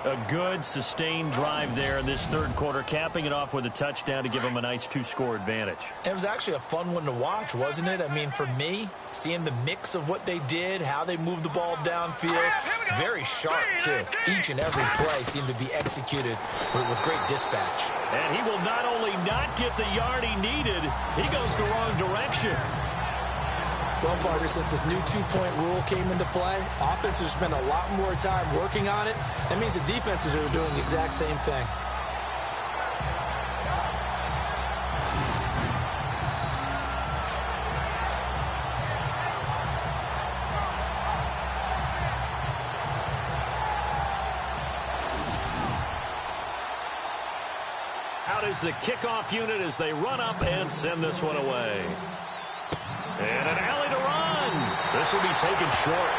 A good, sustained drive there in this 3rd quarter, capping it off with a touchdown to give them a nice 2-score advantage. It was actually a fun one to watch, wasn't it? I mean, for me, seeing the mix of what they did, how they moved the ball downfield, very sharp, too. Each and every play seemed to be executed with great dispatch. And he will not only not get the yard he needed, he goes the wrong direction. Well, partner, since this new two-point rule came into play, offenses spend a lot more time working on it. That means the defenses are doing the exact same thing. Out is the kickoff unit as they run up and send this one away. And an alley to run. This will be taken short.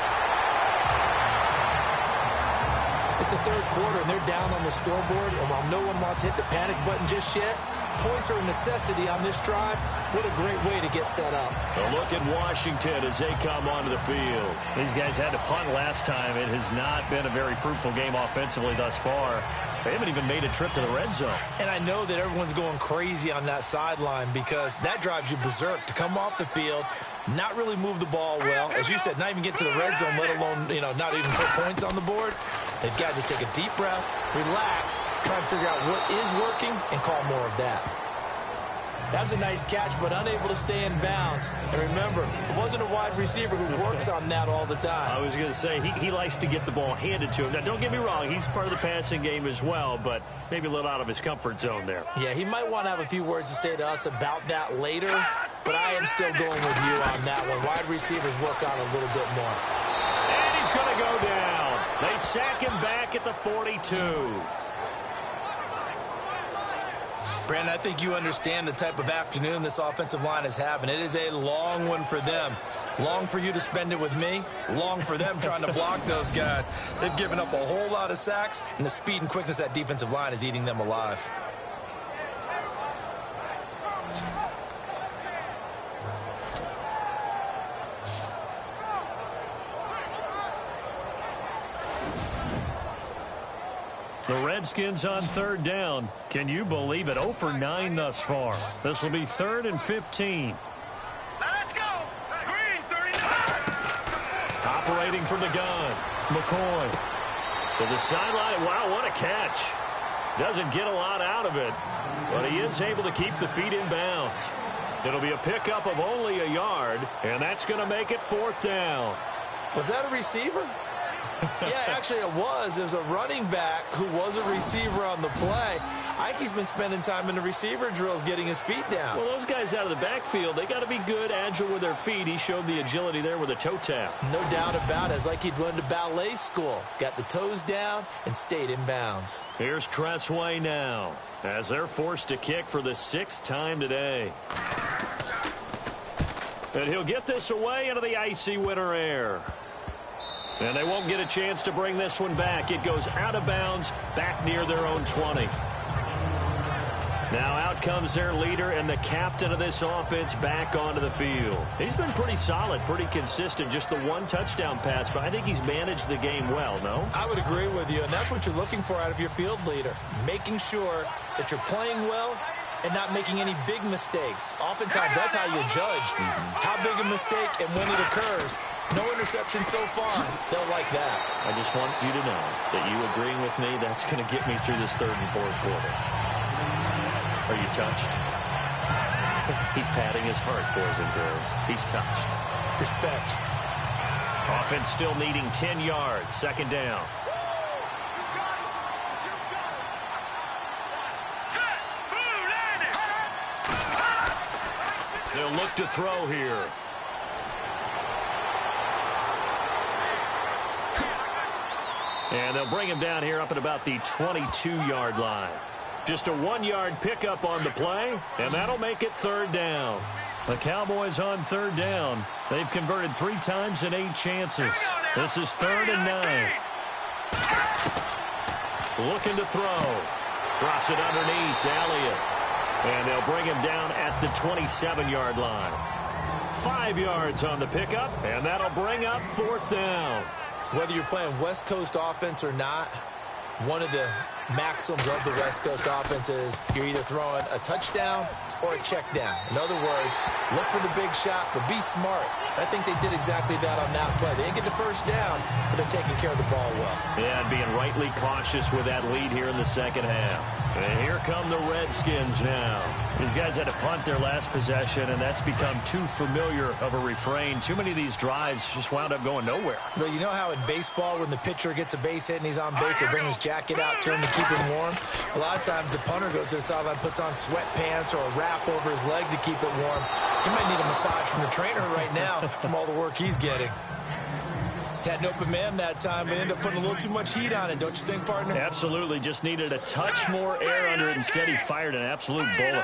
It's the third quarter, and they're down on the scoreboard. And while no one wants to hit the panic button just yet, points are a necessity on this drive. What a great way to get set up. A look at Washington as they come onto the field. These guys had to punt last time. It has not been a very fruitful game offensively thus far. They haven't even made a trip to the red zone. And I know that everyone's going crazy on that sideline because that drives you berserk to come off the field, not really move the ball well. As you said, not even get to the red zone, let alone, not even put points on the board. They've got to just take a deep breath, relax, try and figure out what is working, and call more of that. That was a nice catch, but unable to stay in bounds. And remember, it wasn't a wide receiver who works on that all the time. I was going to say, he likes to get the ball handed to him. Now, don't get me wrong, he's part of the passing game as well, but maybe a little out of his comfort zone there. Yeah, he might want to have a few words to say to us about that later, but I am still going with you on that one. Wide receivers work on a little bit more. And he's going to go down. They sack him back at the 42. Brandon, I think you understand the type of afternoon this offensive line is having. It is a long one for them. Long for you to spend it with me. Long for them trying to block those guys. They've given up a whole lot of sacks, and the speed and quickness of that defensive line is eating them alive. The Redskins on third down. Can you believe it? 0 for 9 thus far. This will be 3rd and 15. Let's go. Green 39. Operating from the gun. McCoy to the sideline. Wow, what a catch. Doesn't get a lot out of it, but he is able to keep the feet in bounds. It'll be a pickup of only a yard, and that's going to make it 4th down. Was that a receiver? Yeah, actually it was. It was a running back who was a receiver on the play. I think he's been spending time in the receiver drills getting his feet down. Well, those guys out of the backfield, they got to be good, agile with their feet. He showed the agility there with a toe tap. No doubt about it. It's like he'd run to ballet school. Got the toes down and stayed in bounds. Here's Tressway now as they're forced to kick for the 6th time today. And he'll get this away into the icy winter air. And they won't get a chance to bring this one back. It goes out of bounds, back near their own 20. Now out comes their leader and the captain of this offense back onto the field. He's been pretty solid, pretty consistent. Just the one touchdown pass, but I think he's managed the game well, no? I would agree with you, and that's what you're looking for out of your field leader. Making sure that you're playing well and not making any big mistakes. Oftentimes, that's how you're judged. How big a mistake and when it occurs. No interception so far. They'll like that. I just want you to know that you agreeing with me, that's going to get me through this 3rd and 4th quarter. Are you touched? He's patting his heart, boys and girls. He's touched. Respect. Offense still needing 10 yards. 2nd down. They'll look to throw here. And they'll bring him down here up at about the 22-yard line. Just a 1-yard pickup on the play, and that'll make it 3rd down. The Cowboys on 3rd down. They've converted 3 times in 8 chances. This is 3rd and 9. Looking to throw. Drops it underneath to Elliott. And they'll bring him down at the 27-yard line. 5 yards on the pickup, and that'll bring up 4th down. Whether you're playing West Coast offense or not, one of the maxims of the West Coast offense is you're either throwing a touchdown or a check down. In other words, look for the big shot, but be smart. I think they did exactly that on that play. They didn't get the first down, but they're taking care of the ball well. Yeah, and being rightly cautious with that lead here in the second half. And here come the Redskins now. These guys had to punt their last possession, and that's become too familiar of a refrain. Too many of these drives just wound up going nowhere. But you know how in baseball, when the pitcher gets a base hit and he's on base, they bring his jacket out to him to keep him warm? A lot of times the punter goes to the sideline, puts on sweatpants or a wrap over his leg to keep it warm. He might need a massage from the trainer right now from all the work he's getting. Had an open man that time, but ended up putting a little too much heat on it, don't you think, partner? Absolutely. Just needed a touch more air under it. Instead, he fired an absolute bullet.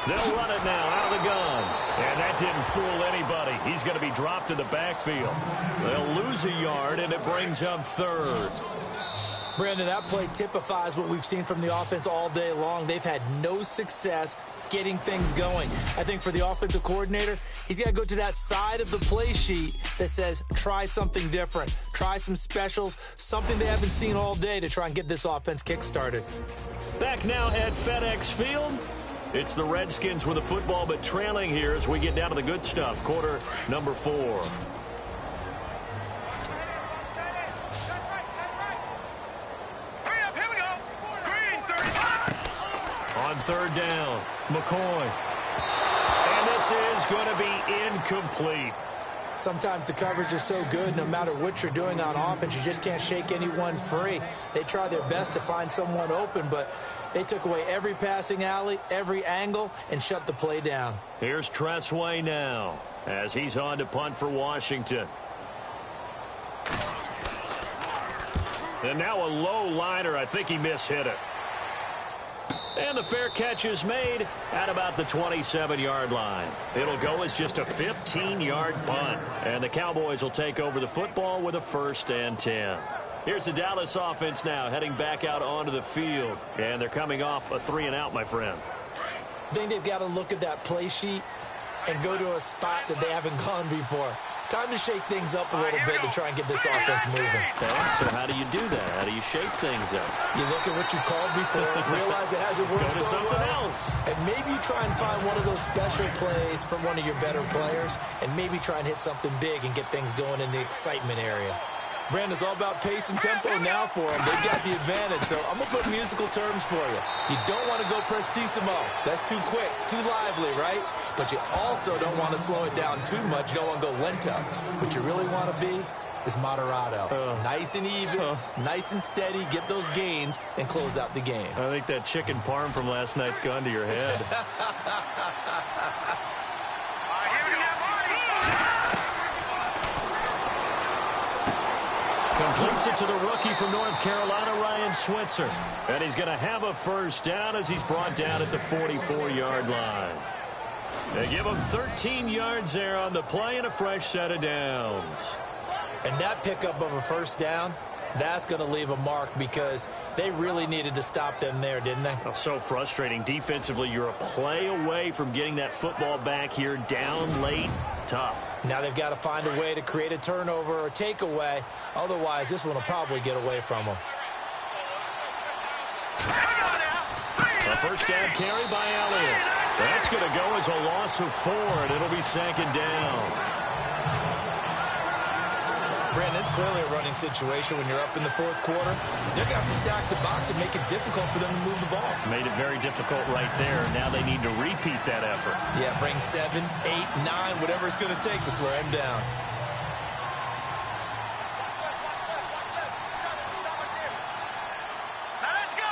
They'll run it now out of the gun. And that didn't fool anybody. He's going to be dropped in the backfield. They'll lose a yard, and it brings up third. Brandon, that play typifies what we've seen from the offense all day long. They've had no success getting things going. I think for the offensive coordinator, he's got to go to that side of the play sheet that says try something different, try some specials, something they haven't seen all day to try and get this offense kick-started. Back now at FedEx Field. It's the Redskins with the football, but trailing here as we get down to the good stuff. Quarter number 4. On third down, McCoy. And this is going to be incomplete. Sometimes the coverage is so good, no matter what you're doing on offense, you just can't shake anyone free. They try their best to find someone open, but they took away every passing alley, every angle, and shut the play down. Here's Tressway now as he's on to punt for Washington. And now a low liner. I think he mishit it. And the fair catch is made at about the 27-yard line. It'll go as just a 15-yard punt. And the Cowboys will take over the football with a 1st and 10. Here's the Dallas offense now heading back out onto the field. And they're coming off a 3-and-out, my friend. I think they've got to look at that play sheet and go to a spot that they haven't gone before. Time to shake things up a little bit to try and get this offense moving. Okay, so how do you do that? How do you shake things up? You look at what you called before, realize it hasn't worked Go to so something well, else. and maybe you try and find one of those special plays from one of your better players, and maybe try and hit something big and get things going in the excitement area. Brandon's all about pace and tempo now for them. They've got the advantage, so I'm going to put musical terms for you. You don't want to go prestissimo. That's too quick, too lively, right? But you also don't want to slow it down too much. You don't want to go lento. What you really want to be is moderato. Nice and even, nice and steady, get those gains, and close out the game. I think that chicken parm from last night's gone to your head. Completes it to the rookie from North Carolina, Ryan Switzer. And he's going to have a 1st down as he's brought down at the 44-yard line. They give him 13 yards there on the play and a fresh set of downs. And that pickup of a 1st down, that's going to leave a mark because they really needed to stop them there, didn't they? Oh, so frustrating. Defensively, you're a play away from getting that football back here down late. Tough. Now they've got to find a way to create a turnover or takeaway. Otherwise, this one will probably get away from them. A 1st down carry by Elliott. That's going to go as a loss of 4, and it'll be 2nd down. Brandon, it's clearly a running situation when you're up in the 4th quarter. They're going to have to stack the box and make it difficult for them to move the ball. Made it very difficult right there. Now they need to repeat that effort. Yeah, bring 7, 8, 9, whatever it's going to take to slow him down. Now let's go.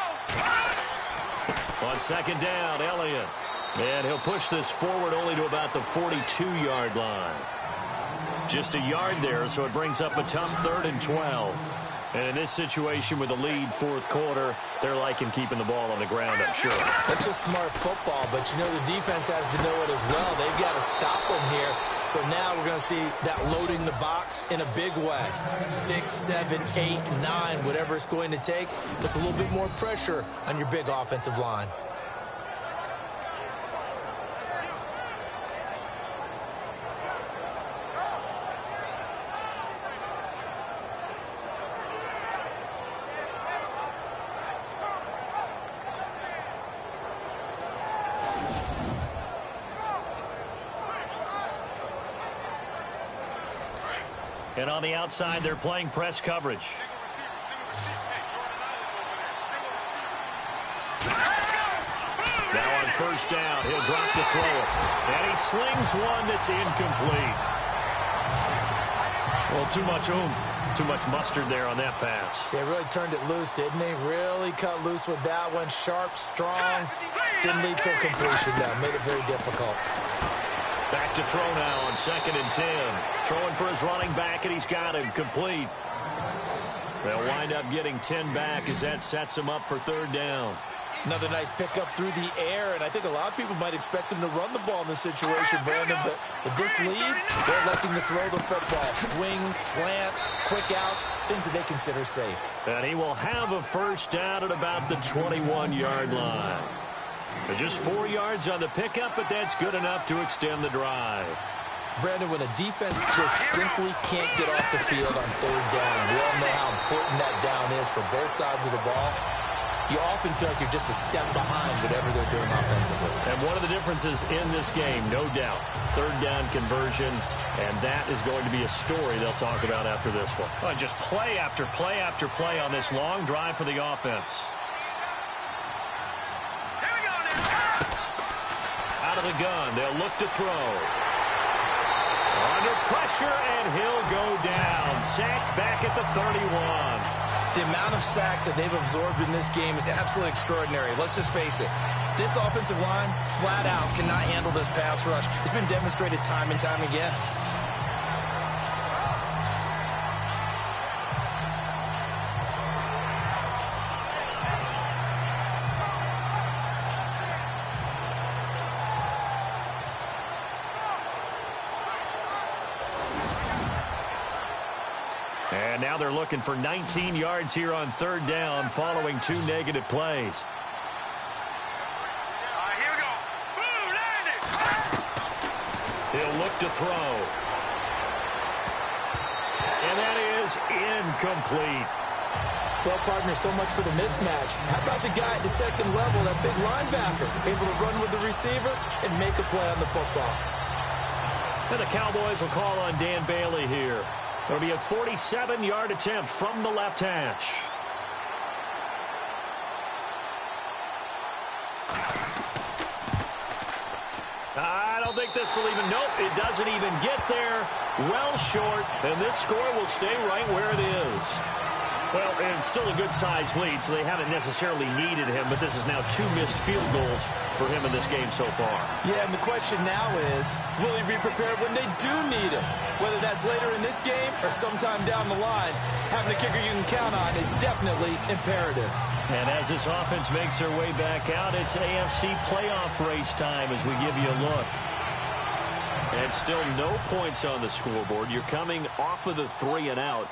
On 2nd down, Elliott. And he'll push this forward only to about the 42-yard line. Just a yard there, so it brings up a tough 3rd and 12. And in this situation with the lead 4th quarter, they're liking keeping the ball on the ground, I'm sure. That's just smart football, but you know the defense has to know it as well. They've got to stop them here. So now we're going to see that loading the box in a big way. 6, 7, 8, 9, whatever it's going to take. Puts a little bit more pressure on your big offensive line. And on the outside, they're playing press coverage. Now on first down, he'll drop to throw it. And he slings one that's incomplete. Well, too much oomph. Too much mustard there on that pass. They really turned it loose, didn't they? Really cut loose with that one. Sharp, strong. Didn't lead to a completion, though. Made it very difficult. Back to throw now on 2nd and 10. Throwing for his running back, and he's got him complete. They'll wind up getting 10 back as that sets him up for 3rd down. Another nice pickup through the air, and I think a lot of people might expect him to run the ball in this situation, Brandon, but with this lead, they're electing to throw the football. Swings, slants, quick outs, things that they consider safe. And he will have a first down at about the 21-yard line. Just 4 yards on the pickup, but that's good enough to extend the drive. Brandon, when a defense just simply can't get off the field on 3rd down, we all know how important that down is for both sides of the ball. You often feel like you're just a step behind whatever they're doing offensively. And one of the differences in this game, no doubt, 3rd down conversion, and that is going to be a story they'll talk about after this one. Well, just play after play after play on this long drive for the offense. Here we go now. Out of the gun, they'll look to throw. Under pressure, and he'll go down. Sacked back at the 31. The amount of sacks that they've absorbed in this game is absolutely extraordinary. Let's just face it. This offensive line, flat out, cannot handle this pass rush. It's been demonstrated time and time again. And now they're looking for 19 yards here on 3rd down following 2 negative plays. Here we go. Boom, landed. He'll look to throw. And that is incomplete. Well, partner, so much for the mismatch. How about the guy at the 2nd level, that big linebacker, able to run with the receiver and make a play on the football? And the Cowboys will call on Dan Bailey here. It'll be a 47-yard attempt from the left hash. I don't think this will even, nope, it doesn't even get there. Well short, and this score will stay right where it is. Well, and it's still a good-sized lead, so they haven't necessarily needed him, but this is now 2 missed field goals for him in this game so far. Yeah, and the question now is, will he be prepared when they do need him? Whether that's later in this game or sometime down the line, having a kicker you can count on is definitely imperative. And as this offense makes their way back out, it's AFC playoff race time as we give you a look. And still no points on the scoreboard. You're coming off of the 3 and out.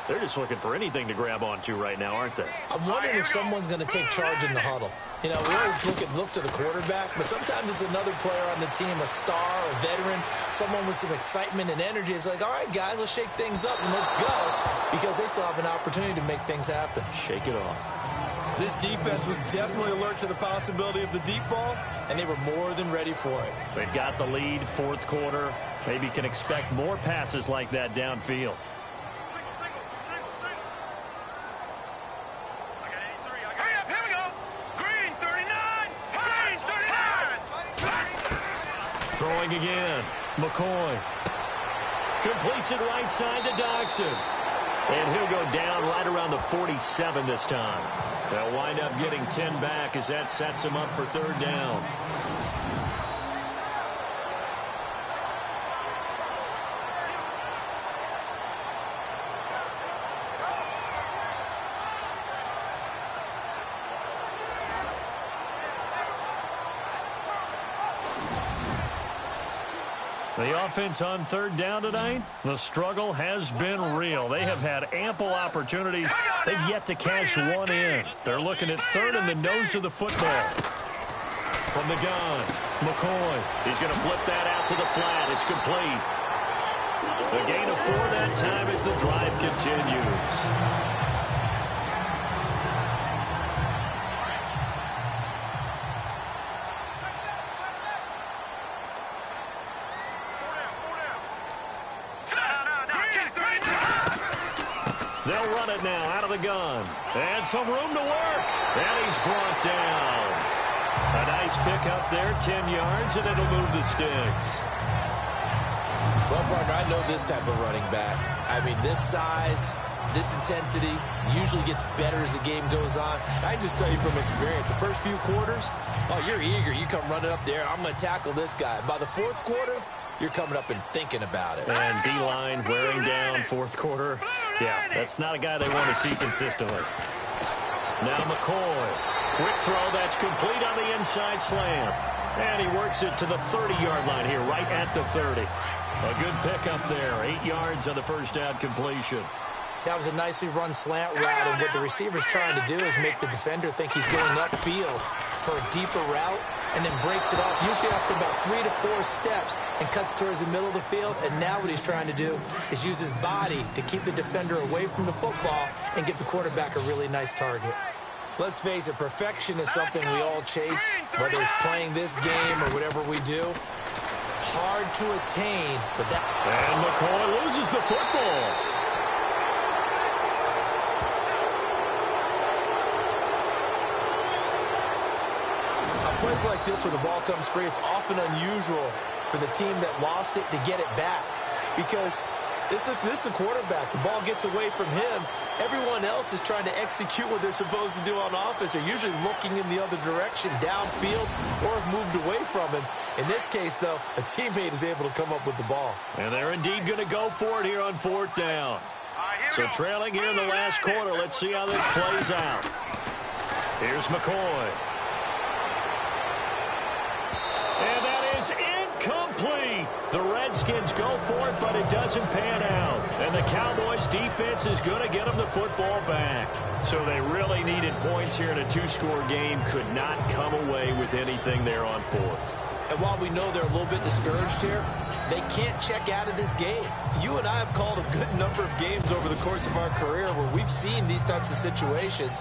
They're just looking for anything to grab onto right now, aren't they? I'm wondering if someone's going to take charge in the huddle. You know, we always look to the quarterback, but sometimes it's another player on the team, a star, a veteran, someone with some excitement and energy. It's like, all right, guys, let's shake things up and let's go, because they still have an opportunity to make things happen. Shake it off. This defense was definitely alert to the possibility of the deep ball, and they were more than ready for it. They've got the lead, 4th quarter. Maybe can expect more passes like that downfield. Throwing again. McCoy. Completes it right side to Dodson. And he'll go down right around the 47 this time. They'll wind up getting 10 back as that sets him up for 3rd down. The offense on 3rd down tonight, the struggle has been real. They have had ample opportunities. They've yet to cash one in. They're looking at 3rd in the nose of the football. From the gun, McCoy. He's going to flip that out to the flat. It's complete. The gain of 4 that time as the drive continues. Green 39. They'll run it now out of the gun. And some room to work. And he's brought down. A nice pickup there, 10 yards, and it'll move the sticks. Well, partner, I know this type of running back. I mean, this size, this intensity usually gets better as the game goes on. I can just tell you from experience, the first few quarters, oh, you're eager. You come running up there, I'm going to tackle this guy. By the fourth quarter, you're coming up and thinking about it. And D-line wearing down fourth quarter. Yeah, that's not a guy they want to see consistently. Now McCoy. Quick throw, that's complete on the inside slam. And he works it to the 30-yard line here, right at the 30. A good pickup there, 8 yards on the first down completion. That was a nicely run slant route, and what the receiver's trying to do is make the defender think he's going upfield for a deeper route, and then breaks it off, usually after about 3 to 4 steps, and cuts towards the middle of the field. And now what he's trying to do is use his body to keep the defender away from the football and give the quarterback a really nice target. Let's face it, perfection is something we all chase, whether it's playing this game or whatever we do. Hard to attain, but that... And McCoy loses the football. On plays like this where the ball comes free, it's often unusual for the team that lost it to get it back. Because this is a quarterback. The ball gets away from him. Everyone else is trying to execute what they're supposed to do on offense. They're usually looking in the other direction, downfield, or have moved away from him. In this case, though, a teammate is able to come up with the ball. And they're indeed going to go for it here on fourth down. So trailing here in the last quarter. Let's see how this plays out. Here's McCoy. And that is incomplete. The Redskins go for it, but it doesn't pan out. And the Cowboys defense is going to get them the football back. So they really needed points here in a two-score game. Could not come away with anything there on fourth. And while we know they're a little bit discouraged here, they can't check out of this game. You and I have called a good number of games over the course of our career where we've seen these types of situations.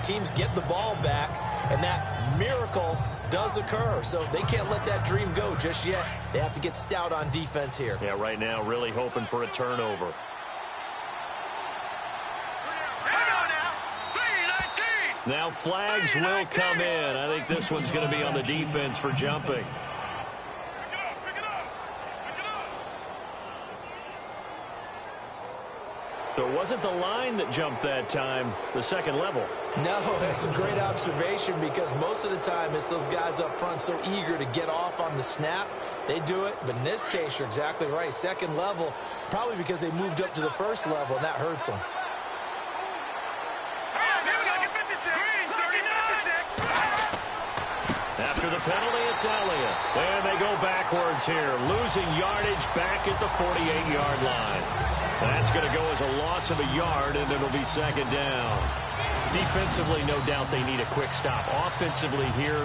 Teams get the ball back, and that miracle does occur. So they can't let that dream go just yet. They have to get stout on defense here. Yeah, right now really hoping for a turnover. Now flags will come in. I think this one's going to be on the defense for jumping. So it wasn't the line that jumped that time, the second level. No, that's a great observation because most of the time it's those guys up front so eager to get off on the snap. They do it, but in this case, you're exactly right. Second level, probably because they moved up to the first level, and that hurts them. After the penalty, it's Elliott. And they go backwards here, losing yardage back at the 48-yard line. That's going to go as a loss of a yard, and it'll be second down. Defensively, no doubt they need a quick stop. Offensively here,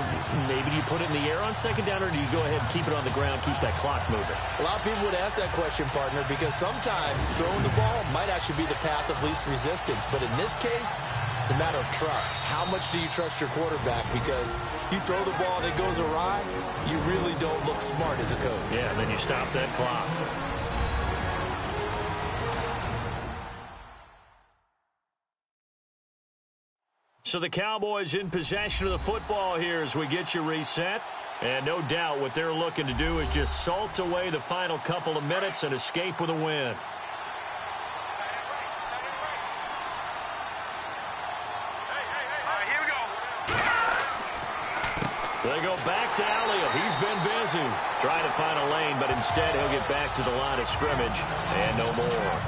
maybe you put it in the air on second down, or do you go ahead and keep it on the ground, keep that clock moving? A lot of people would ask that question, partner, because sometimes throwing the ball might actually be the path of least resistance. But in this case, it's a matter of trust. How much do you trust your quarterback? Because you throw the ball and it goes awry, you really don't look smart as a coach. Yeah, then you stop that clock. So the Cowboys in possession of the football here as we get you reset. And no doubt what they're looking to do is just salt away the final couple of minutes and escape with a win. They go back to Elliott. He's been busy trying to find a lane, but instead he'll get back to the line of scrimmage and no more.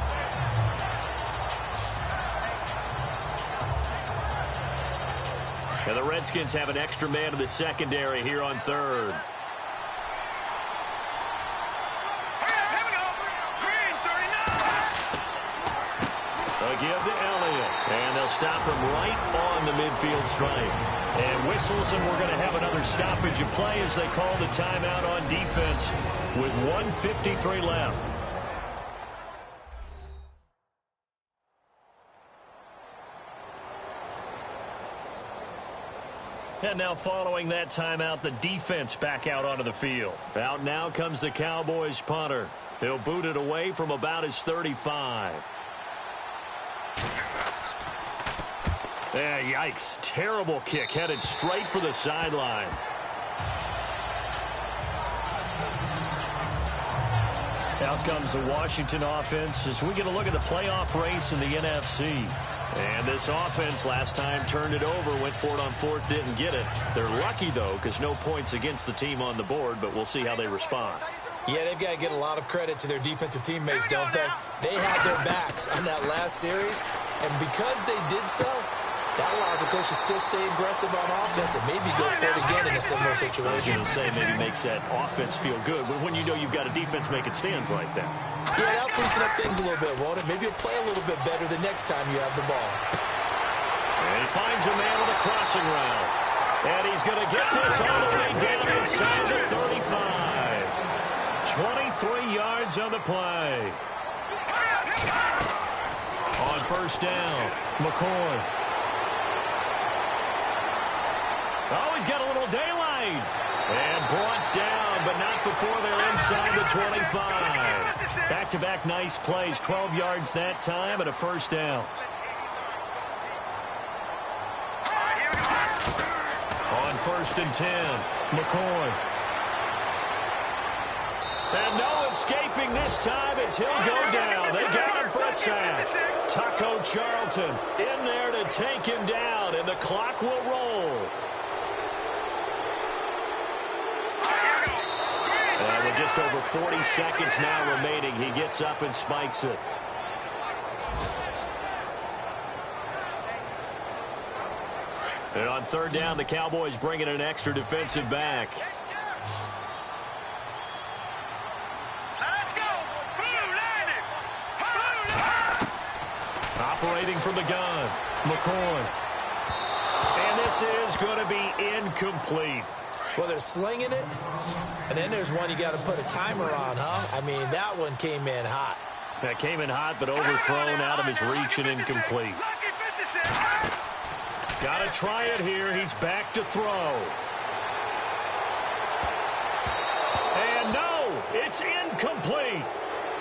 And the Redskins have an extra man in the secondary here on third. A give to Elliott. And they'll stop him right on the midfield stripe. And whistles, and we're going to have another stoppage of play as they call the timeout on defense with 1:53 left. And now following that timeout, the defense back out onto the field. Out now comes the Cowboys punter. He'll boot it away from about his 35. Yeah, yikes. Terrible kick headed straight for the sidelines. Out comes the Washington offense as we get a look at the playoff race in the NFC. And this offense last time turned it over, went for it on fourth, didn't get it. They're lucky, though, because no points against the team on the board, but we'll see how they respond. Yeah, they've got to get a lot of credit to their defensive teammates, don't they? They had their backs on that last series, and because they did so, that allows the coach to still stay aggressive on offense and maybe go for it again in a similar situation. I was going to say maybe makes that offense feel good, but when you know you've got a defense making stands like that. Yeah, that'll loosen up things a little bit, won't it? Maybe you'll play a little bit better the next time you have the ball. And he finds a man with a crossing route. And he's going to get this all the way down inside the 35. 23 yards on the play. On first down, McCoy. Oh, he's got a little daylight. And brought down, but not before they're inside the 25. Back-to-back nice plays, 12 yards that time and a first down. On first and 10, McCoy. And no escaping this time as he'll go down. They got him for a sack. Taco Charlton in there to take him down, and the clock will roll. And with just over 40 seconds now remaining, he gets up and spikes it. And on third down, the Cowboys bring in an extra defensive back. Let's go. Blue landing. Operating from the gun, McCoy. And this is going to be incomplete. Well, they're slinging it, and then there's one you got to put a timer on, huh? I mean, that one came in hot. That came in hot, but overthrown, out of his reach and incomplete. Got to try it here. He's back to throw. And no, it's incomplete.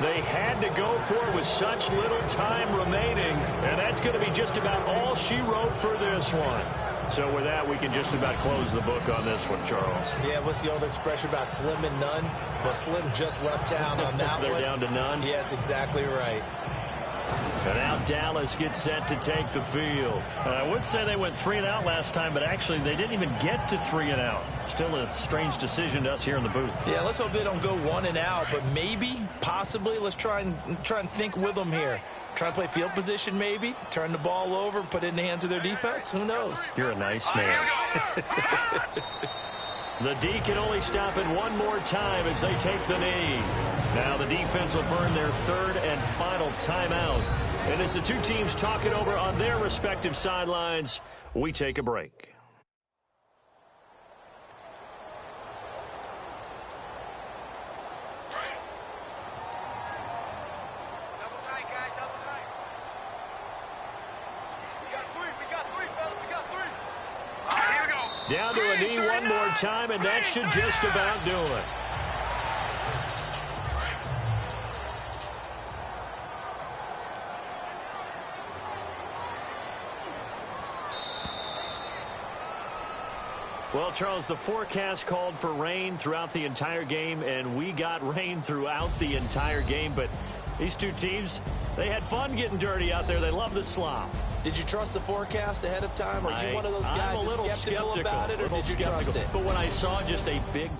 They had to go for it with such little time remaining, and that's going to be just about all she wrote for this one. So with that, we can just about close the book on this one, Charles. Yeah, what's the old expression about slim and none? Well, Slim just left town on that one. They're down to none? Yes, exactly right. So now Dallas gets set to take the field. I would say they went 3 and out last time, but actually they didn't even get to 3 and out. Still a strange decision to us here in the booth. Yeah, let's hope they don't go 1 and out, but maybe, possibly, let's try and think with them here. Try and play field position maybe, turn the ball over, put it in the hands of their defense. Who knows? You're a nice man. The D can only stop it one more time as they take the knee. Now the defense will burn their third and final timeout. And as the two teams talk it over on their respective sidelines, we take a break. Down to a knee one more time, and that should just about do it. Well, Charles, the forecast called for rain throughout the entire game, and we got rain throughout the entire game. But these two teams, they had fun getting dirty out there. They love the slop. Did you trust the forecast ahead of time? Are you one of those guys I'm a little skeptical about it, or did you trust it? But when I saw just a big